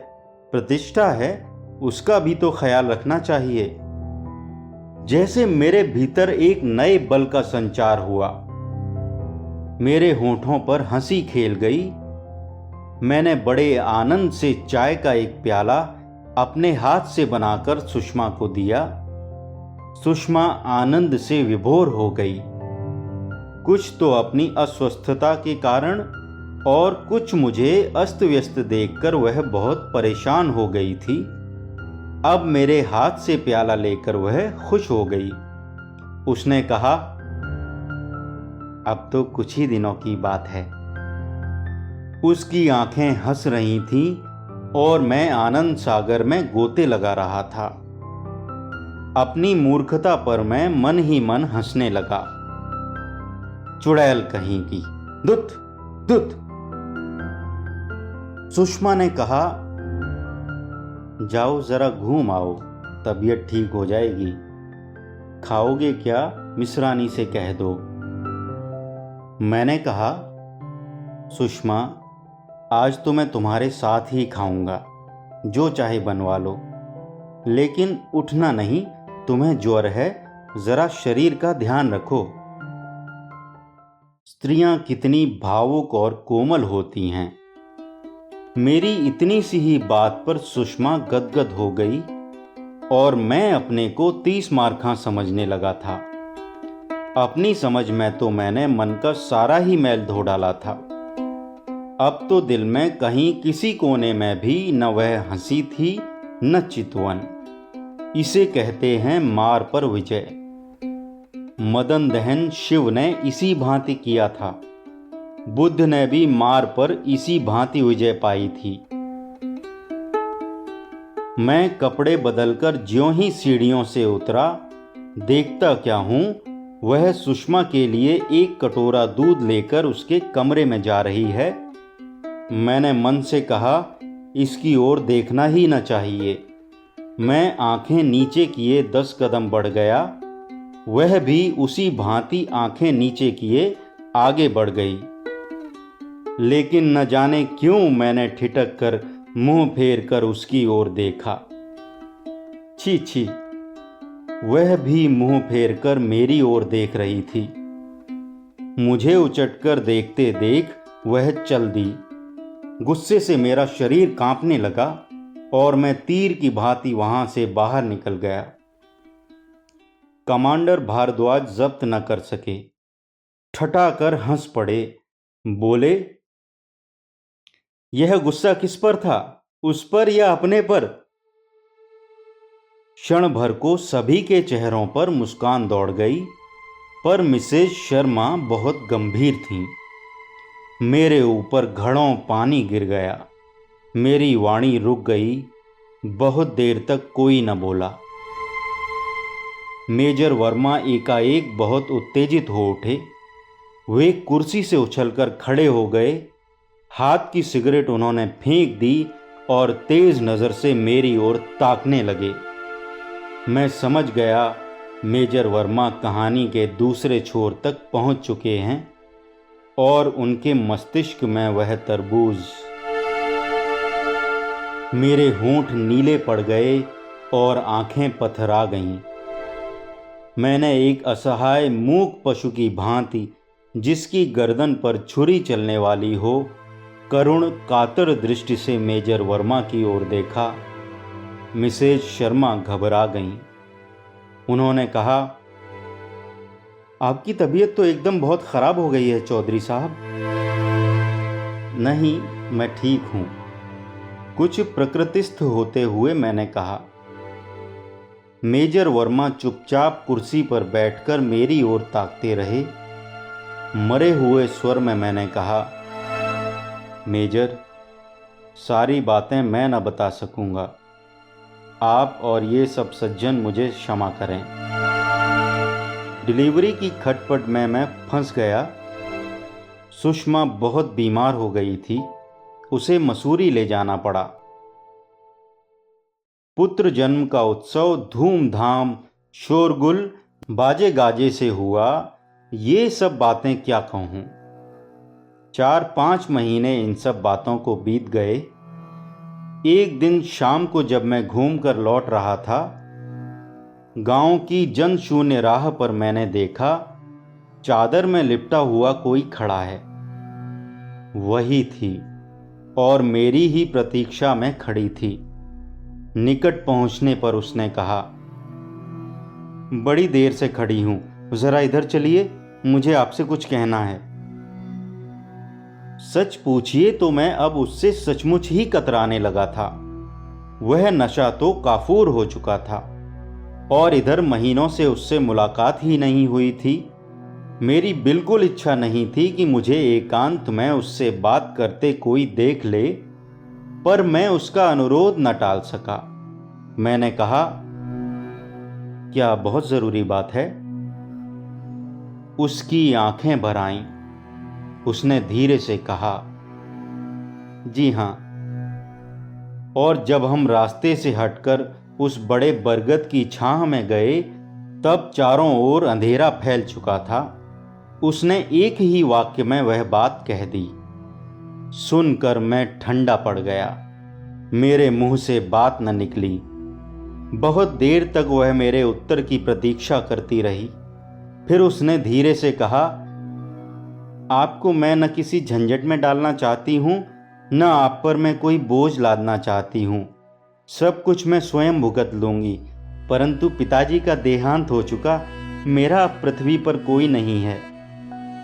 प्रतिष्ठा है, उसका भी तो ख्याल रखना चाहिए। जैसे मेरे भीतर एक नए बल का संचार हुआ। मेरे होठों पर हंसी खेल गई। मैंने बड़े आनंद से चाय का एक प्याला अपने हाथ से बनाकर सुषमा को दिया। सुषमा आनंद से विभोर हो गई। कुछ तो अपनी अस्वस्थता के कारण और कुछ मुझे अस्त व्यस्त देखकर वह बहुत परेशान हो गई थी। अब मेरे हाथ से प्याला लेकर वह खुश हो गई। उसने कहा, अब तो कुछ ही दिनों की बात है। उसकी आंखें हंस रही थीं और मैं आनंद सागर में गोते लगा रहा था। अपनी मूर्खता पर मैं मन ही मन हंसने लगा। चुड़ैल कहीं की, दुत दुत। सुषमा ने कहा, जाओ जरा घूम आओ, तबीयत ठीक हो जाएगी। खाओगे क्या, मिश्रानी से कह दो। मैंने कहा, सुषमा, आज तो मैं तुम्हारे साथ ही खाऊंगा, जो चाहे बनवा लो, लेकिन उठना नहीं, तुम्हें ज्वर है, जरा शरीर का ध्यान रखो। स्त्रियां कितनी भावुक और कोमल होती हैं। मेरी इतनी सी ही बात पर सुषमा गदगद हो गई और मैं अपने को 30 मार्खा समझने लगा था। अपनी समझ में तो मैंने मन का सारा ही मैल धो डाला था। अब तो दिल में कहीं किसी कोने में भी न वह हंसी थी न चितवन। इसे कहते हैं मार पर विजय। मदन दहन शिव ने इसी भांति किया था। बुद्ध ने भी मार पर इसी भांति विजय पाई थी। मैं कपड़े बदलकर ज्यों ही सीढ़ियों से उतरा, देखता क्या हूं, वह सुषमा के लिए एक कटोरा दूध लेकर उसके कमरे में जा रही है। मैंने मन से कहा, इसकी ओर देखना ही न चाहिए। मैं आंखें नीचे किए 10 कदम बढ़ गया। वह भी उसी भांति आंखें नीचे किए आगे बढ़ गई। लेकिन न जाने क्यों मैंने ठिठक कर मुंह फेर कर उसकी ओर देखा। छी छी, वह भी मुंह फेर कर मेरी ओर देख रही थी। मुझे उचटकर देखते देख वह चल दी। गुस्से से मेरा शरीर कांपने लगा और मैं तीर की भांति वहां से बाहर निकल गया। कमांडर भारद्वाज जब्त न कर सके, ठठाकर हंस पड़े। बोले, यह गुस्सा किस पर था, उस पर या अपने पर? क्षण भर को सभी के चेहरों पर मुस्कान दौड़ गई, पर मिसेज शर्मा बहुत गंभीर थीं। मेरे ऊपर घड़ों पानी गिर गया। मेरी वाणी रुक गई। बहुत देर तक कोई न बोला। मेजर वर्मा एकाएक बहुत उत्तेजित हो उठे। वे कुर्सी से उछलकर खड़े हो गए। हाथ की सिगरेट उन्होंने फेंक दी और तेज नज़र से मेरी ओर ताकने लगे। मैं समझ गया मेजर वर्मा कहानी के दूसरे छोर तक पहुंच चुके हैं और उनके मस्तिष्क में वह तरबूज। मेरे होंठ नीले पड़ गए और आंखें पथरा गईं। मैंने एक असहाय मूक पशु की भांति, जिसकी गर्दन पर छुरी चलने वाली हो, करुण कातर दृष्टि से मेजर वर्मा की ओर देखा। मिसेज शर्मा घबरा गईं। उन्होंने कहा, आपकी तबीयत तो एकदम बहुत खराब हो गई है चौधरी साहब। नहीं, मैं ठीक हूं, कुछ प्रकृतिस्थ होते हुए मैंने कहा। मेजर वर्मा चुपचाप कुर्सी पर बैठकर मेरी ओर ताकते रहे। मरे हुए स्वर में मैंने कहा, मेजर, सारी बातें मैं न बता सकूंगा। आप और ये सब सज्जन मुझे क्षमा करें। डिलीवरी की खटपट में मैं फंस गया। सुषमा बहुत बीमार हो गई थी। उसे मसूरी ले जाना पड़ा। पुत्र जन्म का उत्सव धूमधाम, शोरगुल, बाजे गाजे से हुआ। ये सब बातें क्या कहूँ। 4-5 महीने इन सब बातों को बीत गए। एक दिन शाम को जब मैं घूमकर लौट रहा था, गांव की जनशून्य राह पर मैंने देखा, चादर में लिपटा हुआ कोई खड़ा है। वही थी और मेरी ही प्रतीक्षा में खड़ी थी। निकट पहुंचने पर उसने कहा, बड़ी देर से खड़ी हूं, जरा इधर चलिए, मुझे आपसे कुछ कहना है। सच पूछिए तो मैं अब उससे सचमुच ही कतराने लगा था। वह नशा तो काफूर हो चुका था और इधर महीनों से उससे मुलाकात ही नहीं हुई थी। मेरी बिल्कुल इच्छा नहीं थी कि मुझे एकांत में उससे बात करते कोई देख ले, पर मैं उसका अनुरोध न टाल सका। मैंने कहा, क्या बहुत जरूरी बात है? उसकी आंखें भर आईं। उसने धीरे से कहा, जी हां। और जब हम रास्ते से हटकर उस बड़े बरगद की छाह में गए, तब चारों ओर अंधेरा फैल चुका था। उसने एक ही वाक्य में वह बात कह दी। सुनकर मैं ठंडा पड़ गया। मेरे मुंह से बात न निकली। बहुत देर तक वह मेरे उत्तर की प्रतीक्षा करती रही। फिर उसने धीरे से कहा, आपको मैं न किसी झंझट में डालना चाहती हूं, न आप पर मैं कोई बोझ लादना चाहती हूं। सब कुछ मैं स्वयं भुगत लूंगी, परंतु पिताजी का देहांत हो चुका। मेरा अब पृथ्वी पर कोई नहीं है।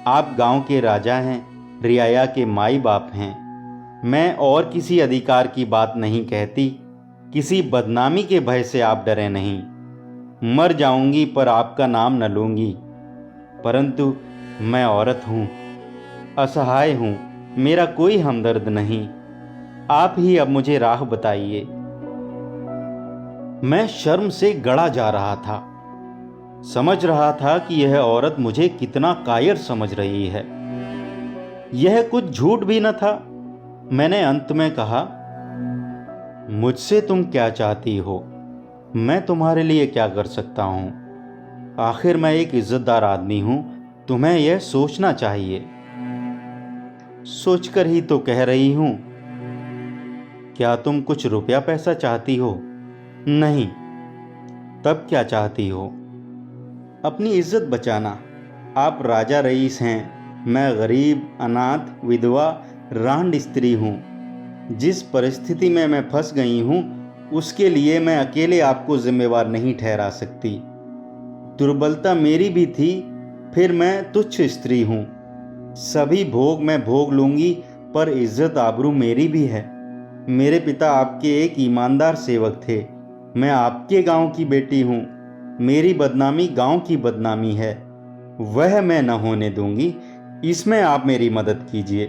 आप गांव के राजा हैं, रियाया के माई बाप हैं। मैं और किसी अधिकार की बात नहीं कहती। किसी बदनामी के भय से आप डरे नहीं। मर जाऊंगी पर आपका नाम न लूंगी। परंतु मैं औरत हूं, असहाय हूं, मेरा कोई हमदर्द नहीं। आप ही अब मुझे राह बताइए। मैं शर्म से गड़ा जा रहा था। समझ रहा था कि यह औरत मुझे कितना कायर समझ रही है। यह कुछ झूठ भी न था। मैंने अंत में कहा, मुझसे तुम क्या चाहती हो? मैं तुम्हारे लिए क्या कर सकता हूं? आखिर मैं एक इज्जतदार आदमी हूं। तुम्हें यह सोचना चाहिए। सोचकर ही तो कह रही हूं। क्या तुम कुछ रुपया पैसा चाहती हो? नहीं। तब क्या चाहती हो? अपनी इज्जत बचाना। आप राजा रईस हैं, मैं गरीब, अनाथ, विधवा, रांड स्त्री हूं। जिस परिस्थिति में मैं फंस गई हूं, उसके लिए मैं अकेले आपको जिम्मेवार नहीं ठहरा सकती। दुर्बलता मेरी भी थी, फिर मैं तुच्छ स्त्री हूं। सभी भोग मैं भोग लूंगी, पर इज्जत आबरू मेरी भी है। मेरे पिता आपके एक ईमानदार सेवक थे। मैं आपके गांव की बेटी हूं। मेरी बदनामी गांव की बदनामी है। वह मैं न होने दूंगी। इसमें आप मेरी मदद कीजिए।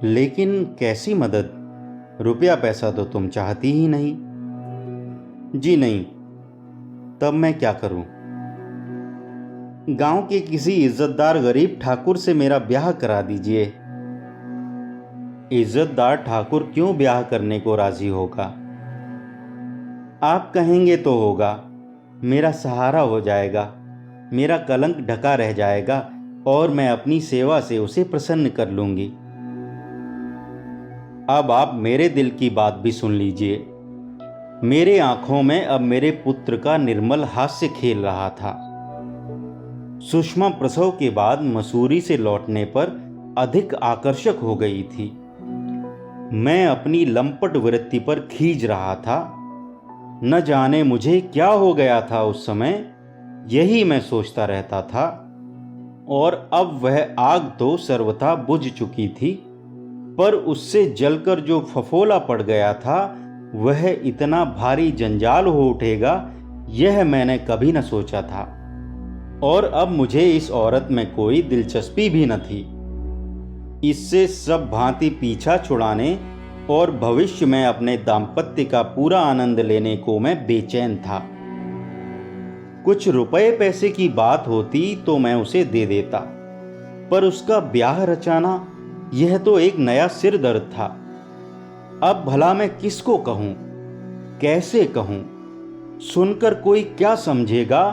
लेकिन कैसी मदद? रुपया पैसा तो तुम चाहती ही नहीं। जी नहीं। तब मैं क्या करूं? गांव के किसी इज्जतदार गरीब ठाकुर से मेरा ब्याह करा दीजिए। इज्जतदार ठाकुर क्यों ब्याह करने को राजी होगा? आप कहेंगे तो होगा। मेरा सहारा हो जाएगा, मेरा कलंक ढका रह जाएगा और मैं अपनी सेवा से उसे प्रसन्न कर लूंगी। अब आप मेरे दिल की बात भी सुन लीजिए। मेरे आंखों में अब मेरे पुत्र का निर्मल हास्य खेल रहा था। सुषमा प्रसव के बाद मसूरी से लौटने पर अधिक आकर्षक हो गई थी। मैं अपनी लंपट वृत्ति पर खींच रहा था। न जाने मुझे क्या हो गया था उस समय, यही मैं सोचता रहता था। और अब वह आग तो सर्वथा बुझ चुकी थी, पर उससे जलकर जो फफोला पड़ गया था, वह इतना भारी जंजाल हो उठेगा, यह मैंने कभी न सोचा था। और अब मुझे इस औरत में कोई दिलचस्पी भी न थी। इससे सब भांति पीछा छुड़ाने और भविष्य में अपने दाम्पत्य का पूरा आनंद लेने को मैं बेचैन था। कुछ रुपए पैसे की बात होती तो मैं उसे दे देता, पर उसका ब्याह रचाना, यह तो एक नया सिर दर्द था। अब भला मैं किसको कहूं, कैसे कहूं? सुनकर कोई क्या समझेगा,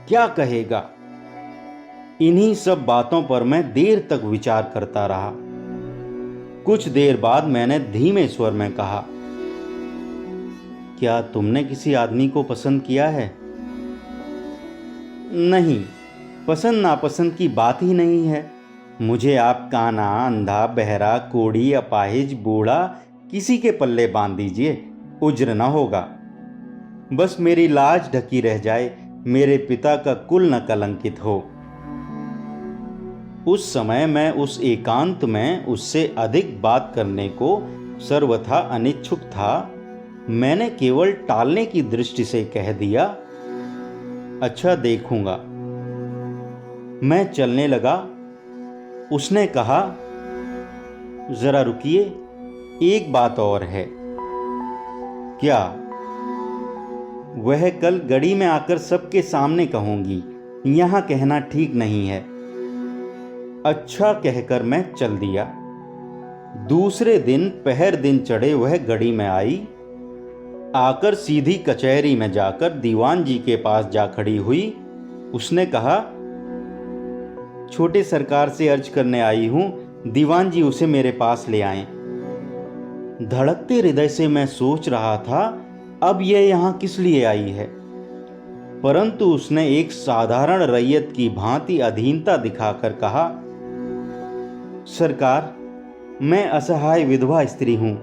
क्या कहेगा? इन्हीं सब बातों पर मैं देर तक विचार करता रहा। कुछ देर बाद मैंने धीमे स्वर में कहा, क्या तुमने किसी आदमी को पसंद किया है? नहीं, पसंद नापसंद की बात ही नहीं है। मुझे आप काना, अंधा, बहरा, कोढ़ी, अपाहिज, बूढ़ा किसी के पल्ले बांध दीजिए, उज्र न होगा। बस मेरी लाज ढकी रह जाए, मेरे पिता का कुल न कलंकित हो। उस समय मैं उस एकांत में उससे अधिक बात करने को सर्वथा अनिच्छुक था। मैंने केवल टालने की दृष्टि से कह दिया, अच्छा देखूंगा। मैं चलने लगा। उसने कहा, जरा रुकिए, एक बात और है। क्या? वह कल गड़ी में आकर सबके सामने कहूंगी, यहां कहना ठीक नहीं है। अच्छा कहकर मैं चल दिया। दूसरे दिन पहर दिन चढ़े वह गड़ी में आई, आकर सीधी कचहरी में जाकर दीवान जी के पास जा खड़ी हुई। उसने कहा, छोटे सरकार से अर्ज करने आई हूं, दीवान जी उसे मेरे पास ले आएं। धड़कते हृदय से मैं सोच रहा था, अब यह यहां किस लिए आई है, परंतु उसने एक साधारण रैयत की भांति अधीनता दिखाकर कहा, सरकार, मैं असहाय विधवा स्त्री हूं।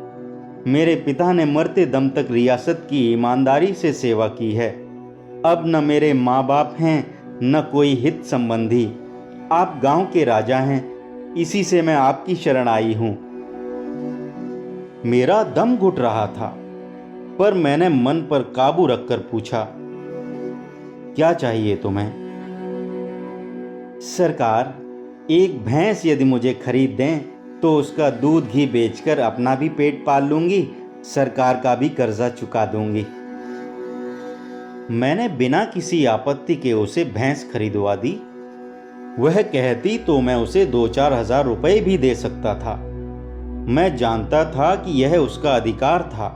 मेरे पिता ने मरते दम तक रियासत की ईमानदारी से सेवा की है। अब न मेरे माँ बाप हैं, न कोई हित संबंधी। आप गांव के राजा हैं, इसी से मैं आपकी शरण आई हूं। मेरा दम घुट रहा था, पर मैंने मन पर काबू रखकर पूछा, क्या चाहिए तुम्हें? सरकार, एक भैंस यदि मुझे खरीद दें तो उसका दूध घी बेचकर अपना भी पेट पाल लूंगी, सरकार का भी कर्जा चुका दूंगी। मैंने बिना किसी आपत्ति के उसे भैंस खरीदवा दी। वह कहती तो मैं उसे 2-4 हजार रुपए भी दे सकता था। मैं जानता था कि यह उसका अधिकार था,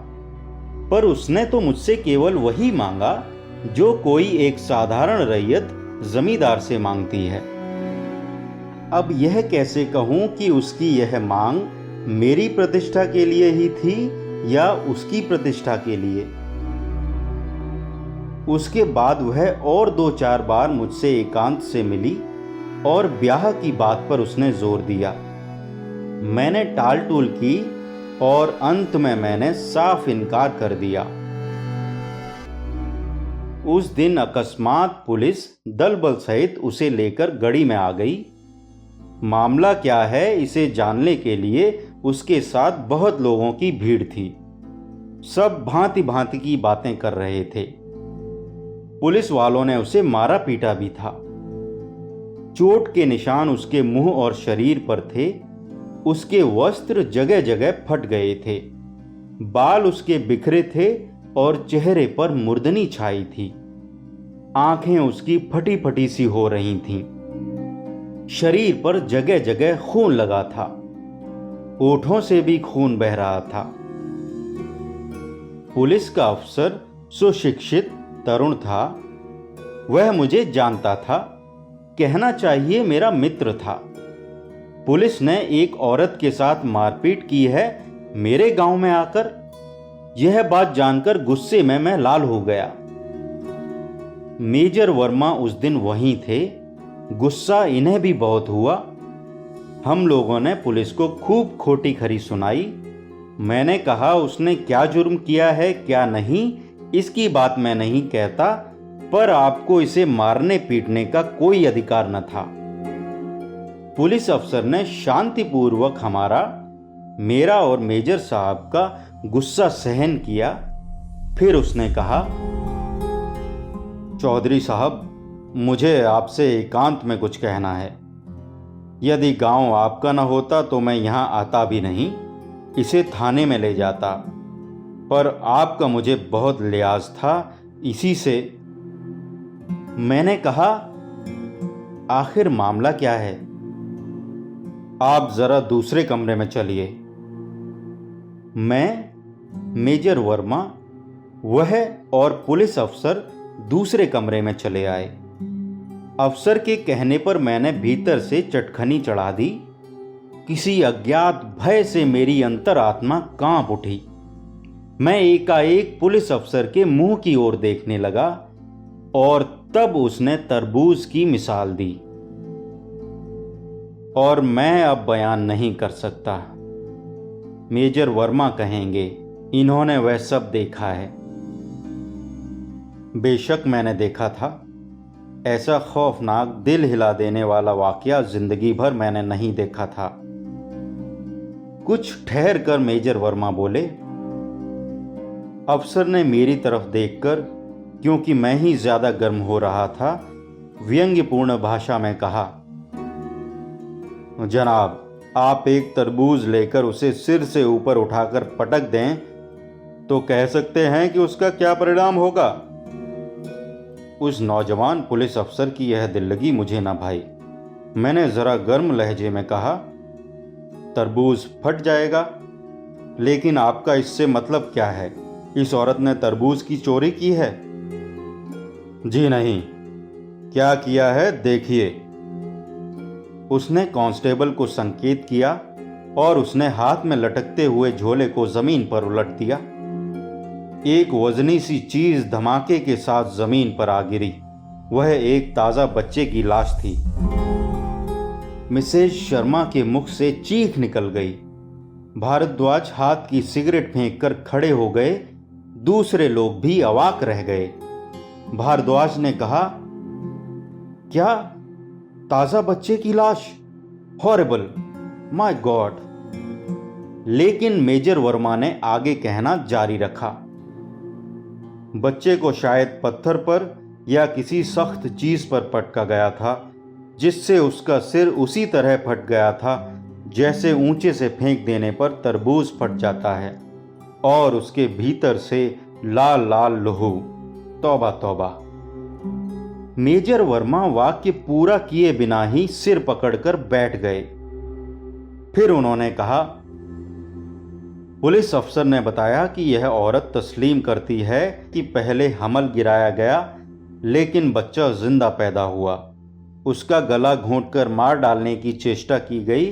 पर उसने तो मुझसे केवल वही मांगा जो कोई एक साधारण रैयत जमींदार से मांगती है। अब यह कैसे कहूं कि उसकी यह मांग मेरी प्रतिष्ठा के लिए ही थी या उसकी प्रतिष्ठा के लिए। उसके बाद वह और 2-4 बार मुझसे एकांत से मिली और ब्याह की बात पर उसने जोर दिया। मैंने टाल टूल की और अंत में मैंने साफ इनकार कर दिया। उस दिन अकस्मात पुलिस दल बल सहित उसे लेकर गड़ी में आ गई। मामला क्या है इसे जानने के लिए उसके साथ बहुत लोगों की भीड़ थी। सब भांति भांति की बातें कर रहे थे। पुलिस वालों ने उसे मारा पीटा भी था। चोट के निशान उसके मुंह और शरीर पर थे। उसके वस्त्र जगह जगह फट गए थे। बाल उसके बिखरे थे और चेहरे पर मुर्दनी छाई थी। आंखें उसकी फटी फटी सी हो रही थीं। शरीर पर जगह जगह खून लगा था। ओठों से भी खून बह रहा था। पुलिस का अफसर सुशिक्षित तरुण था। वह मुझे जानता था, कहना चाहिए मेरा मित्र था। पुलिस ने एक औरत के साथ मारपीट की है मेरे गांव में आकर। यह बात जानकर गुस्से में मैं लाल हो गया। मेजर वर्मा उस दिन वहीं थे। गुस्सा इन्हें भी बहुत हुआ। हम लोगों ने पुलिस को खूब खोटी खरी सुनाई। मैंने कहा, उसने क्या जुर्म किया है क्या नहीं इसकी बात मैं नहीं कहता, पर आपको इसे मारने पीटने का कोई अधिकार न था। पुलिस अफसर ने शांतिपूर्वक हमारा, मेरा और मेजर साहब का गुस्सा सहन किया। फिर उसने कहा, चौधरी साहब, मुझे आपसे एकांत में कुछ कहना है। यदि गांव आपका न होता तो मैं यहां आता भी नहीं, इसे थाने में ले जाता, पर आपका मुझे बहुत लिहाज था, इसी से। मैंने कहा, आखिर मामला क्या है? आप जरा दूसरे कमरे में चलिए। मैं, मेजर वर्मा, वह और पुलिस अफसर दूसरे कमरे में चले आए। अफसर के कहने पर मैंने भीतर से चटखनी चढ़ा दी। किसी अज्ञात भय से मेरी अंतरात्मा कांप उठी। मैं एकाएक पुलिस अफसर के मुंह की ओर देखने लगा और तब उसने तरबूज की मिसाल दी। और मैं अब बयान नहीं कर सकता। मेजर वर्मा कहेंगे, इन्होंने वह सब देखा है। बेशक मैंने देखा था। ऐसा खौफनाक, दिल हिला देने वाला वाकया जिंदगी भर मैंने नहीं देखा था। कुछ ठहर कर मेजर वर्मा बोले। अफसर ने मेरी तरफ देखकर, क्योंकि मैं ही ज्यादा गर्म हो रहा था, व्यंग्यपूर्ण भाषा में कहा, जनाब, आप एक तरबूज लेकर उसे सिर से ऊपर उठाकर पटक दें तो कह सकते हैं कि उसका क्या परिणाम होगा। उस नौजवान पुलिस अफसर की यह दिल्लगी मुझे न भाई। मैंने जरा गर्म लहजे में कहा, तरबूज फट जाएगा, लेकिन आपका इससे मतलब क्या है? इस औरत ने तरबूज की चोरी की है? जी नहीं। क्या किया है देखिए। उसने कांस्टेबल को संकेत किया और उसने हाथ में लटकते हुए झोले को जमीन पर उलट दिया। एक वजनी सी चीज धमाके के साथ जमीन पर आ गिरी। वह एक ताजा बच्चे की लाश थी। मिसेज शर्मा के मुख से चीख निकल गई। भारद्वाज हाथ की सिगरेट फेंककर खड़े हो गए। दूसरे लोग भी अवाक रह गए। भारद्वाज ने कहा, क्या? ताजा बच्चे की लाश? Horrible, my God. लेकिन मेजर वर्मा ने आगे कहना जारी रखा, बच्चे को शायद पत्थर पर या किसी सख्त चीज पर पटका गया था, जिससे उसका सिर उसी तरह फट गया था जैसे ऊंचे से फेंक देने पर तरबूज फट जाता है, और उसके भीतर से लाल लाल लहू। तौबा तौबा। मेजर वर्मा वाक्य पूरा किए बिना ही सिर पकड़कर बैठ गए। फिर उन्होंने कहा, पुलिस अफसर ने बताया कि यह औरत तस्लीम करती है कि पहले हमल गिराया गया, लेकिन बच्चा जिंदा पैदा हुआ। उसका गला घोंटकर मार डालने की चेष्टा की गई,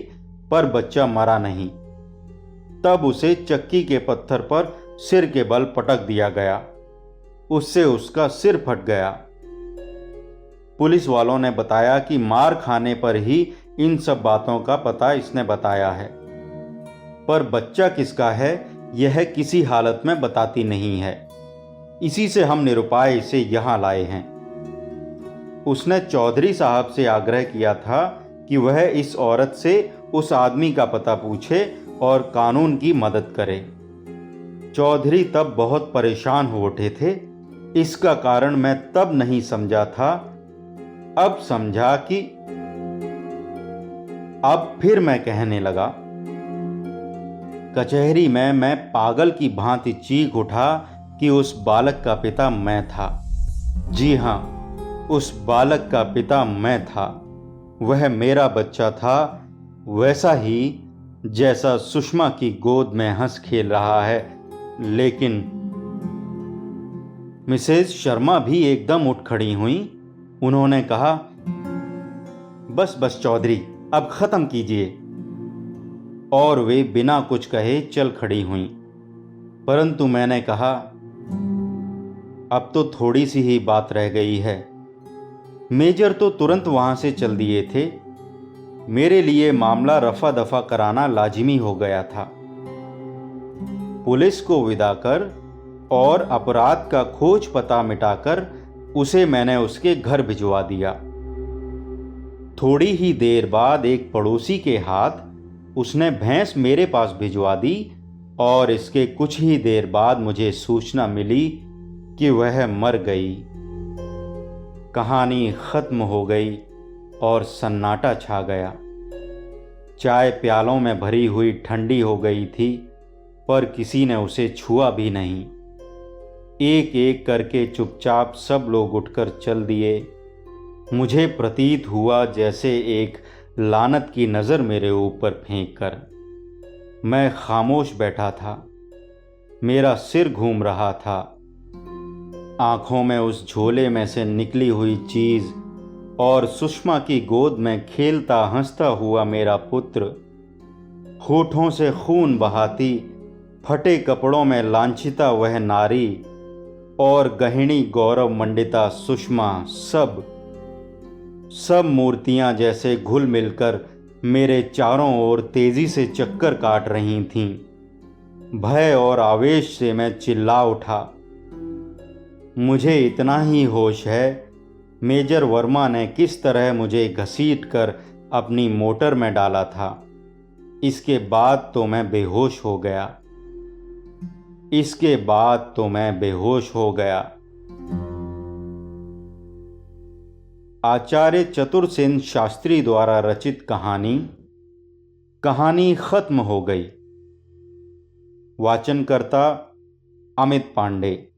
पर बच्चा मरा नहीं। तब उसे चक्की के पत्थर पर सिर के बल पटक दिया गया। उससे उसका सिर फट गया। पुलिस वालों ने बताया कि मार खाने पर ही इन सब बातों का पता इसने बताया है, पर बच्चा किसका है यह किसी हालत में बताती नहीं है। इसी से हम निरुपाय इसे यहां लाए हैं। उसने चौधरी साहब से आग्रह किया था कि वह इस औरत से उस आदमी का पता पूछे और कानून की मदद करे। चौधरी तब बहुत परेशान हो उठे थे। इसका कारण मैं तब नहीं समझा था, अब समझा कि अब फिर मैं कहने लगा। कचहरी में मैं पागल की भांति चीख उठा कि उस बालक का पिता मैं था। जी हां, उस बालक का पिता मैं था। वह मेरा बच्चा था, वैसा ही जैसा सुषमा की गोद में हंस खेल रहा है। लेकिन मिसेज शर्मा भी एकदम उठ खड़ी हुई। उन्होंने कहा, बस बस चौधरी, अब खत्म कीजिए। और वे बिना कुछ कहे चल खड़ी हुईं। परंतु मैंने कहा, अब तो थोड़ी सी ही बात रह गई है। मेजर तो तुरंत वहां से चल दिए थे। मेरे लिए मामला रफा दफा कराना लाजिमी हो गया था। पुलिस को विदा कर और अपराध का खोज पता मिटाकर उसे मैंने उसके घर भिजवा दिया। थोड़ी ही देर बाद एक पड़ोसी के हाथ उसने भैंस मेरे पास भिजवा दी, और इसके कुछ ही देर बाद मुझे सूचना मिली कि वह मर गई। कहानी खत्म हो गई और सन्नाटा छा गया। चाय प्यालों में भरी हुई ठंडी हो गई थी, पर किसी ने उसे छुआ भी नहीं। एक एक करके चुपचाप सब लोग उठकर चल दिए। मुझे प्रतीत हुआ जैसे एक लानत की नज़र मेरे ऊपर फेंक कर। मैं खामोश बैठा था। मेरा सिर घूम रहा था। आंखों में उस झोले में से निकली हुई चीज और सुषमा की गोद में खेलता हंसता हुआ मेरा पुत्र, होठों से खून बहाती, फटे कपड़ों में लांछिता वह नारी और गहिणी गौरव मंडिता सुषमा, सब मूर्तियां जैसे घुल मिलकर मेरे चारों ओर तेजी से चक्कर काट रही थीं। भय और आवेश से मैं चिल्ला उठा। मुझे इतना ही होश है, मेजर वर्मा ने किस तरह मुझे घसीटकर अपनी मोटर में डाला था। इसके बाद तो मैं बेहोश हो गया। इसके बाद तो मैं बेहोश हो गया। आचार्य चतुरसेन शास्त्री द्वारा रचित कहानी खत्म हो गई। वाचनकर्ता अमित पांडे।